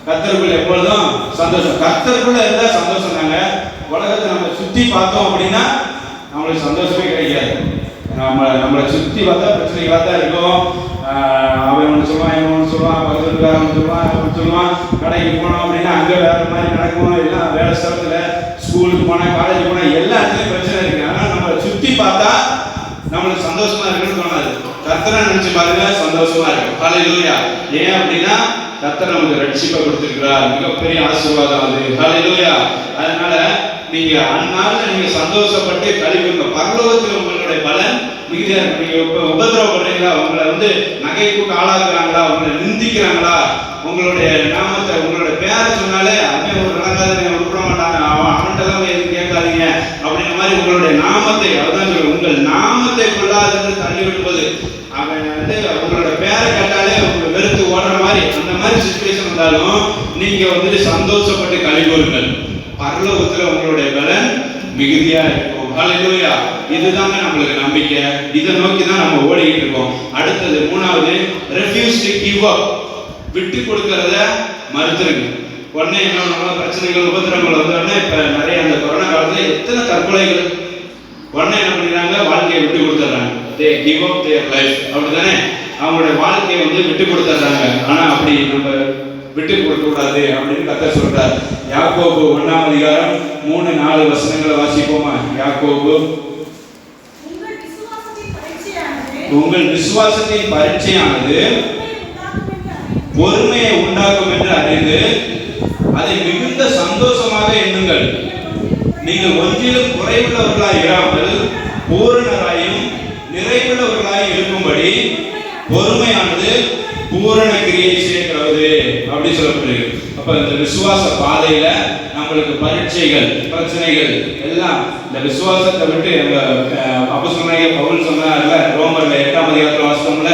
A: கர்த்தருக்குள்ள எப்பொழுதும் சந்தோஷம். கர்த்தருக்குள்ள இருந்தா சந்தோஷம் தாங்க. உலகத்தை நம்ம சுத்தி பார்த்தோம் அப்படின்னா நம்மளுக்கு சந்தோஷமே கிடைக்காது. நம்மளை சுத்தி பார்த்தா பிரச்சனைகளாக தான் இருக்கும். அவன் ஒன்று சொல்லுவான், இவன் ஒன்று சொல்லுவான், பக்கத்துக்காரன் சொல்லுவான், அவன் சொல்லுவான். கடைக்கு போனோம் அப்படின்னா அங்கே வேற மாதிரி நடக்கும். எல்லாம் வேலை ஸ்தலத்தில், ஸ்கூலுக்கு போனால், காலேஜ் போனால் எல்லா இடத்துலையும் பிரச்சனை இருக்கு. ஆனால் நம்மளை சுற்றி பார்த்தா நம்மளுக்கு சந்தோஷமா இருக்குன்னு தோணாது. கர்த்தரை நினைச்சு பாருங்க, சந்தோஷமா இருக்கும். ஹல்லேலூயா. ஏன் அப்படின்னா கர்த்தர் நமக்கு ரட்சிப்பை கொடுத்திருக்கிறார். மிகப்பெரிய ஆசீர்வாதம் அது. ஹல்லேலூயா. அதனால நீங்க அந்நாள்ல நீங்க சந்தோஷப்பட்டு கழிவுங்க. பரலோகத்தில் உங்களுடைய பலன் மிகுதியா இருக்கு. நீங்க உபத்திரவப்படுறீங்களா? உங்களை நகைப்புக்கு ஆளாக்குறாங்களா? உங்களை நிந்திக்கிறாங்களா? உங்களுடைய நாமத்தை, உங்களுடைய பேரை சொன்னாலே அவன் ஒரு நடக்காதீங்க, உருப்பட மாட்டாங்க, அவன்கிட்ட எதுவும் கேட்காதீங்க அப்படிங்கிற மாதிரி உங்களுடைய நாமத்தை, அதுதான் சொல்லுங்க, உங்கள் நாமத்தை கொள்ளாதன்னு தள்ளி விடும்போது அவன் உங்களோட பேரை கேட்டாலே உங்களை வெறுத்து ஓடுற மாதிரி, அந்த மாதிரி சிச்சுவேஷன் வந்தாலும் நீங்க சந்தோஷப்பட்டு களி கூறுங்கள். பரலோகத்துல உங்களுடைய பலன் மிகுதியா இருக்கும். ஹல்லேலூயா. இதுதாங்க நம்மளுக்கு நம்பிக்கை. இதை நோக்கி தான் நம்ம ஓடிக்கிட்டு இருக்கோம். அடுத்தது மூணாவது, ரெஃப்யூஸ் டு கிவ் அப். விட்டு கொடுக்கறத மறுத்துருங்க. உடனே என்ன பண்ணலாம், பிரச்சனைகள் உபத்திரங்கள் வந்தோடனே இப்ப நிறைய அந்த கொரோனா காலத்துல எத்தனை தற்கொலைகள். உடனே என்ன பண்ணிடுறாங்க, வாழ்க்கையை விட்டு கொடுத்துட்றாங்க. they give up their life. அப்படிதானே, அவங்களுடைய வாழ்க்கையை விட்டு கொடுத்துட்றாங்க. ஆனா அப்படி நம்ம விட்டு கொடுக்க கூடாது அப்படின்னு கர்த்தர் சொல்றார். யாக்கோபு 1:3-4 வாசிப்போமா? யாக்கோபு, உங்கள் விசுவாசத்தின் பரீட்சையானது பொறுமையை உண்டாக்கும் என்று அறிந்து அதை மிகுந்த சந்தோஷமாக எண்ணுங்கள். நீங்கள் ஒன்றிலும் குறைவுள்ளவர்களாய் இராமல் பூரணராயும் நிறைவுள்ளவர்களாய் இருக்கும்படி பொறுமையானது பூரண கிரியை சேர்க்கிறது அப்படி சொல்லப்படுகிறது. அப்ப இந்த விசுவாச பாதையில நம்மளுக்கு பரீட்சைகள், பிரச்சனைகள் எல்லாம் இந்த விசுவாசத்தை விட்டு அப்போஸ்தலனாகிய பவுல் சொன்னார்ல, ரோமர்ல 8ஆம் அதிகாரத்துல வாசித்தோம்ல,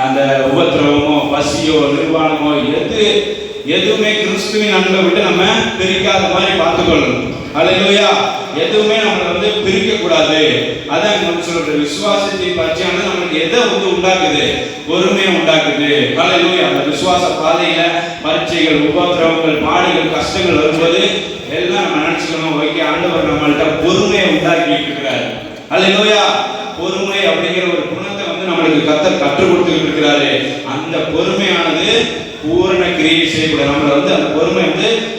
A: அந்த உபத்திரவமோ பசியோ நிர்வாணமோ எதுவுமே கிறிஸ்துவின் அன்பை விட்டு நம்ம பிரிக்காத மாதிரி பார்த்துக்கொள்ளணும். ஹல்லேலூயா. எதுவுமே நம்மளை பிரிக்க கூடாது. அதான் நம்ம சொல்ற விசுவாசத்தின் பரீட்சையானது நம்மளுக்கு எதை உண்டாக்குது? பொறுமையை உண்டாக்குது. ஹல்லேலூயா. அந்த விசுவாச பாதையில பரீட்சைகள், உபத்திரவங்கள், பாடுகள், கஷ்டங்கள் வரும்போது எல்லாம் நம்ம நினைச்சுக்கணும், ஓகே, ஆண்டவர் நம்மள்ட்ட பொறுமையை உண்டாக்கி இருக்கிறார். ஹல்லேலூயா. பொறுமை அப்படிங்கிற ஒரு குணத்தை நம்மளுக்கு கர்த்தர் கற்றுக் கொடுத்துட்டு இருக்கிறாரு. அந்த பொறுமையானது பூரண கிரியை செய்யக்கூடாது. நம்மளை அந்த பொறுமை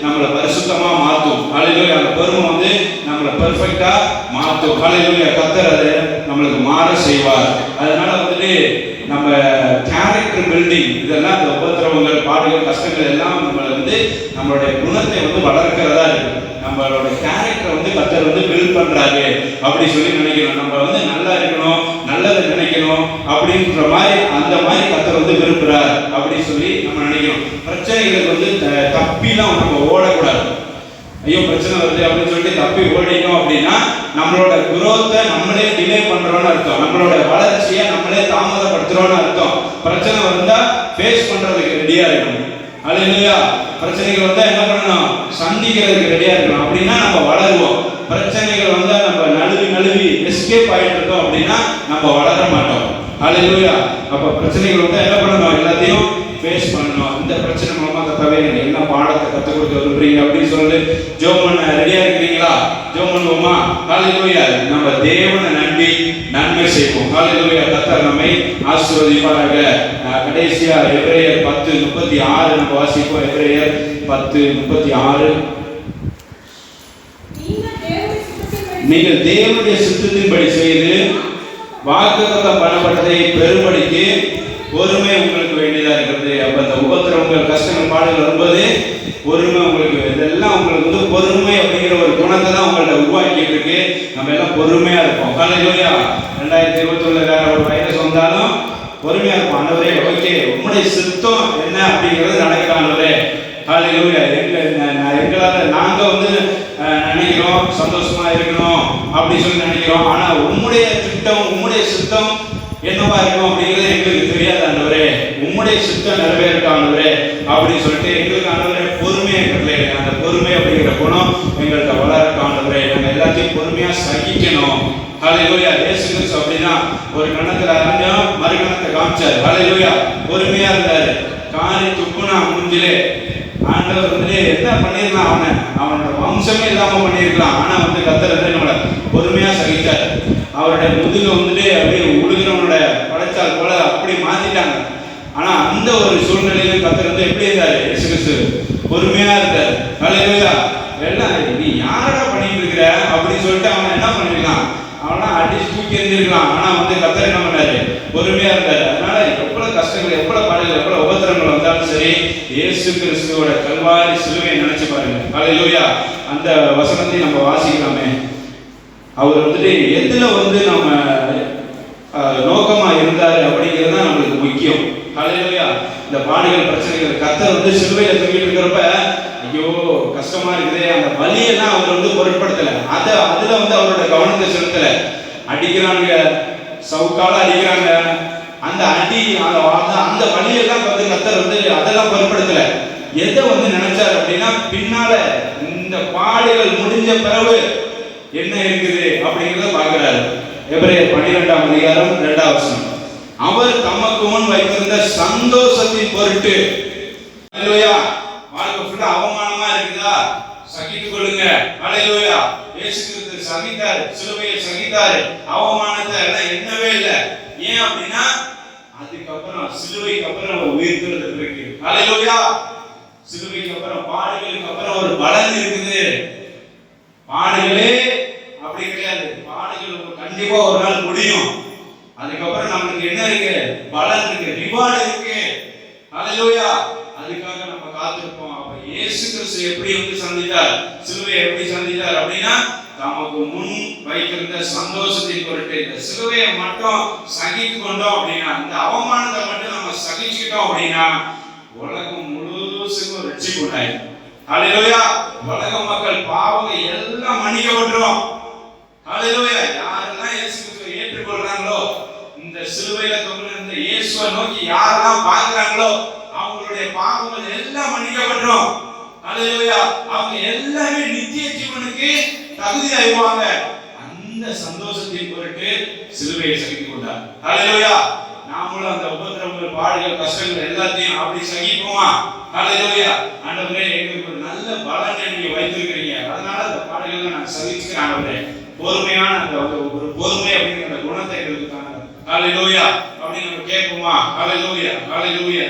A: நம்மளை பரிசுத்தமா மாற்றும். ஹல்லேலூயா. அந்த பொறுமை நம்மளை பெர்ஃபெக்ட்டா மாற்றும். ஹல்லேலூயா. கர்த்தர் அதை நம்மளுக்கு மாற செய்வார். அதனால நம்ம கேரக்டர் பில்டிங், இதெல்லாம் இந்த உபத்திரவங்கள், பாடுகள், கஷ்டங்கள் எல்லாம் நம்மளை நம்மளுடைய குணத்தை வளர்க்கிறதா இருக்கு. நம்மளோட கேரக்டரை கர்த்தர் பில்ட் பண்றாரு அப்படி சொல்லி நினைக்கணும். நம்ம நல்லா இருக்கணும், நல்லதை நினைக்கணும் அப்படின்ற மாதிரி, அந்த மாதிரி கர்த்தர் விரும்புறார் அப்படி சொல்லி நம்ம நினைக்கணும். பிரச்சனைகளுக்கு தப்பிலாம் நம்ம ஓடக்கூடாது. ஐயோ பிரச்சனை வருது அப்படின்னு சொல்லிட்டு தப்பி ஓடினோம் அப்படின்னா நம்மளோட குரோத்தை நம்மளே டிலே பண்றோம்னு அர்த்தம். நம்மளோட வளர்ச்சியை நம்மளே தாமதப்படுத்துறோம்னு அர்த்தம். பிரச்சனை வந்தா ஃபேஸ் பண்றதுக்கு ரெடியா இருக்கணும். அல்லேலூயா. பிரச்சனைகள் வந்தா என்ன பண்ணணும்? சந்திக்கிறதுக்கு ரெடியா இருக்கணும். அப்படின்னா நம்ம வளருவோம். பிரச்சனைகள் வந்தா நம்ம நழுவி எஸ்கேப் ஆயிட்டு இருக்கோம் அப்படின்னா நம்ம வளர மாட்டோம். அல்லேலூயா. அப்ப பிரச்சனைகள் வந்தா என்ன பண்ணணும்? எல்லாத்தையும் ஃபேஸ் பண்ணணும். இந்த பிரச்சனை மூலமா கர்த்தாவே எனக்கு என்ன பாடத்தை கற்றுக் கொடுக்க விரும்புறீங்க அப்படின்னு சொல்லி ஜெபம் பண்ண ரெடியா இருக்கிறீங்களா? ஜெபம் பண்ணுவோமா? ஹல்லேலூயா. நம்ம தேவனை நம்பி நன்மை செய்வோம். ஹல்லேலூயா. கர்த்தர் நம்மை ஆசீர்வதிப்பாராக. கடைசியா எபிரேயர் 10:36 நம்ம வாசிப்போம். எபிரேயர் 10:36. நீங்கள் தேவனுடைய சித்தத்தின்படி செய்து வாக்குத்தத்தம் பண்ணப்பட்டதை பெரும்படிக்கு பொறுமை உங்களுக்கு வேண்டியதா இருக்கிறது. அப்ப அந்த உபத்திரவங்கள், கஷ்டங்கள், பாடுகள் வரும்போது பொறுமை உங்களுக்கு, இதெல்லாம் உங்களுக்கு வந்து பொறுமை அப்படிங்கிற ஒரு குணத்தை தான் உங்கள்ட்ட உருவாக்கிட்டு இருக்கு. நம்ம எல்லாம் பொறுமையா இருப்போம். ஹல்லேலூயா. 2021 வேற ஒரு வைரஸ் வந்தாலும் பொறுமையா இருப்போம். ஆண்டவரே, ஓகே, உங்களுடைய சித்தம் என்ன அப்படிங்கிறது நடக்கிற ஆண்டவரே. ஹல்லேலூயா. எங்களால நாங்க வந்து நினைக்கிறோம் சந்தோஷமா இருக்கணும் அப்படின்னு சொல்லி நினைக்கிறோம். ஆனா உம்முடைய திட்டம், உம்முடைய சித்தம் என்னவா இருக்கும் அப்படிங்கிறது எங்களுக்கு தெரியாது ஆண்டவரே. உம்முடைய சித்தம் நிறைவேறட்டும் ஆண்டவரே அப்படின்னு சொல்லிட்டு எங்களுக்கு ஆண்டவரே பொறுமையை கட்டளையிடுங்க. அந்த பொறுமை அப்படிங்கிற குணம் எங்கள்கிட்ட வளரட்டும் ஆண்டவரே. நாங்கள் எல்லாத்தையும் பொறுமையா சகிக்கணும். ஹல்லேலூயா. இயேசு கிறிஸ்து அப்படின்னா ஒரு கணத்துல அறிஞ்சோம், மறு கணத்தை காமிச்சார். ஹல்லேலூயா. பொறுமையா இருந்தாரு. காரி துப்புனா மூஞ்சிலே ஆண்டவர் வந்து என்ன பண்ணிருக்கலாம், அவனோட வம்சமே இல்லாம பண்ணிருக்கலாம். ஆனா வந்து கர்த்தர் வந்து நம்மள பொறுமையா சகிச்சார். அவருடைய முதுக வந்துட்டு அப்படியே உழுகிறவனோட படைச்சால் போல அப்படி மாத்திட்டாங்க. ஆனா அந்த ஒரு சூழ்நிலையில கர்த்தர் வந்து எப்படி இருந்தாரு? இயேசு கிறிஸ்து பொறுமையா இருந்தார். ஹல்லேலூயா. எல்லாம் நீ யாரடா பண்ணிட்டு இருக்கிற அப்படின்னு சொல்லிட்டு அவனை என்ன பண்ணிருக்கலாம், அவனா அடிச்சு தூக்கி எறிஞ்சிருக்கலாம். ஆனா வந்து கர்த்தர் என்ன பண்ணாரு? பொறுமையா இருந்தாரு. அதனால எவ்வளவு கஷ்டங்கள், எவ்வளவு பாடுகள், எவ்வளவு உபத்திரங்கள் வந்தாலும் சரி, இயேசு கிறிஸ்துவோட கல்வாரி சிலுவையை நினைச்சு பாருங்க. ஹல்லேலூயா. அந்த வசனத்தை நம்ம வாசிக்கலாமே. அவர் வந்துட்டு எதுல வந்து நம்ம நோக்கமா இருந்தாரு அப்படிங்கிறது தான் நம்மளுக்கு முக்கியம். ஹல்லேலூயா. இந்த பாடுகள், பிரச்சனைகள், கர்த்தர் வந்து சிலுவையில தூக்கிட்டு இருக்கிறப்ப ஐயோ கஷ்டமா இருக்குது, அந்த வலியெல்லாம் அவர் வந்து பொருட்படுத்தல. அதுல வந்து அவரோட கவனத்தை செலுத்தல. அடிக்கிறாங்க, சவுக்கால அடிக்கிறாங்க, அந்த அடி அந்த வலியெல்லாம் வந்து கர்த்தர் வந்து அதெல்லாம் பொருட்படுத்தல. எதை வந்து நினைச்சார் அப்படின்னா, பின்னால இந்த பாடுகள் முடிஞ்ச பிறகு என்ன இருக்குது அப்படிங்கிறத பார்க்கிறாரு. எபிரேயர் 12ஆம் அதிகாரம் 2ஆம் வசனம். அவர் தமக்கு முன் வைத்திருந்த சந்தோஷத்தின் பொருட்டு, ஹல்லேலூயா, வாழ்க்கை ஃபுல்லா அவமானமா இருக்குதா, சகித்துக் கொள்ளுங்க. ஹல்லேலூயா. இயேசு கிறிஸ்து சகித்தார், சிலுவையை சகித்தார். அவமானத்தை எல்லாம் எண்ணவே இல்லை. ஏன் அப்படின்னா அதுக்கப்புறம் சிலுவைக்கு அப்புறம் ஒரு உயிர்த்தெழுதல் இருக்கு. ஹல்லேலூயா. சிலுவைக்கு அப்புறம், பாடுகளுக்கு அப்புறம் ஒரு பலன் இருக்குது. பாடுகளே அப்படி கிடையாது. பாடுகள் கண்டிப்பா ஒரு நாள் முடியும். அதுக்கப்புறம் நம்மளுக்கு என்ன இருக்கு? பலன் இருக்கு, ரிவார்டு இருக்கு. ஹல்லேலூயா. அதுக்காக நம்ம காத்திருப்போம். அப்ப இயேசு கிறிஸ்து எப்படி வந்து சந்தித்தார், சிலுவையை எப்படி சந்தித்தார் அப்படின்னா, தமக்கு முன் வைத்திருந்த சந்தோஷத்தின் பொருட்டு இந்த சிலுவையை மட்டும் சகித்து கொண்டோம் அப்படின்னா, இந்த அவமானத்தை மட்டும் நம்ம சகிச்சுக்கிட்டோம் அப்படின்னா உலகம் முழுசுக்கும் ரட்சிப்பு உண்டாயிடும். ஹல்லேலூயா. உலக மக்கள் பாவங்கள் எல்லாம் மன்னிக்கப்பட்டுரும். ஹல்லேலூயா. யாரெல்லாம் இயேசு கிறிஸ்துவை ஏற்றுக்கொள்றாங்களோ, இந்த சிலுவையில தொங்குற இந்த இயேசுவை நோக்கி யாரெல்லாம் பார்க்கறாங்களோ, அவங்களுடைய பாவங்கள் எல்லாம் மன்னிக்கப்பட்டுரும். ஹல்லேலூயா. அவங்க எல்லாமே நித்திய ஜீவனுக்கு தகுதியாயிருவாங்க. அந்த சந்தோஷத்தின் பொருட்டு சிலுவையை சகித்துக் கொண்டார். ஹல்லேலூயா. நாமளும் அந்த உபத்திரவங்கள், பாடுகள், கஷ்டங்கள் எல்லாத்தையும் அப்படி சகிப்போமா? ஹல்லேலூயா. ஆண்டவரே, எங்களுக்கு ஒரு நல்ல பலனை நீங்க வைத்திருக்கிறீங்க, அதனால அந்த பாடுகளை நான் சகிச்சுக்கிறேன் ஆண்டவரே. பொறுமையான அந்த ஒரு பொறுமை அப்படிங்கிற அந்த குணத்தை எங்களுக்கு தாங்க. ஹல்லேலூயா. அப்படி நம்ம கேட்போமா? ஹல்லேலூயா. ஹல்லேலூயா.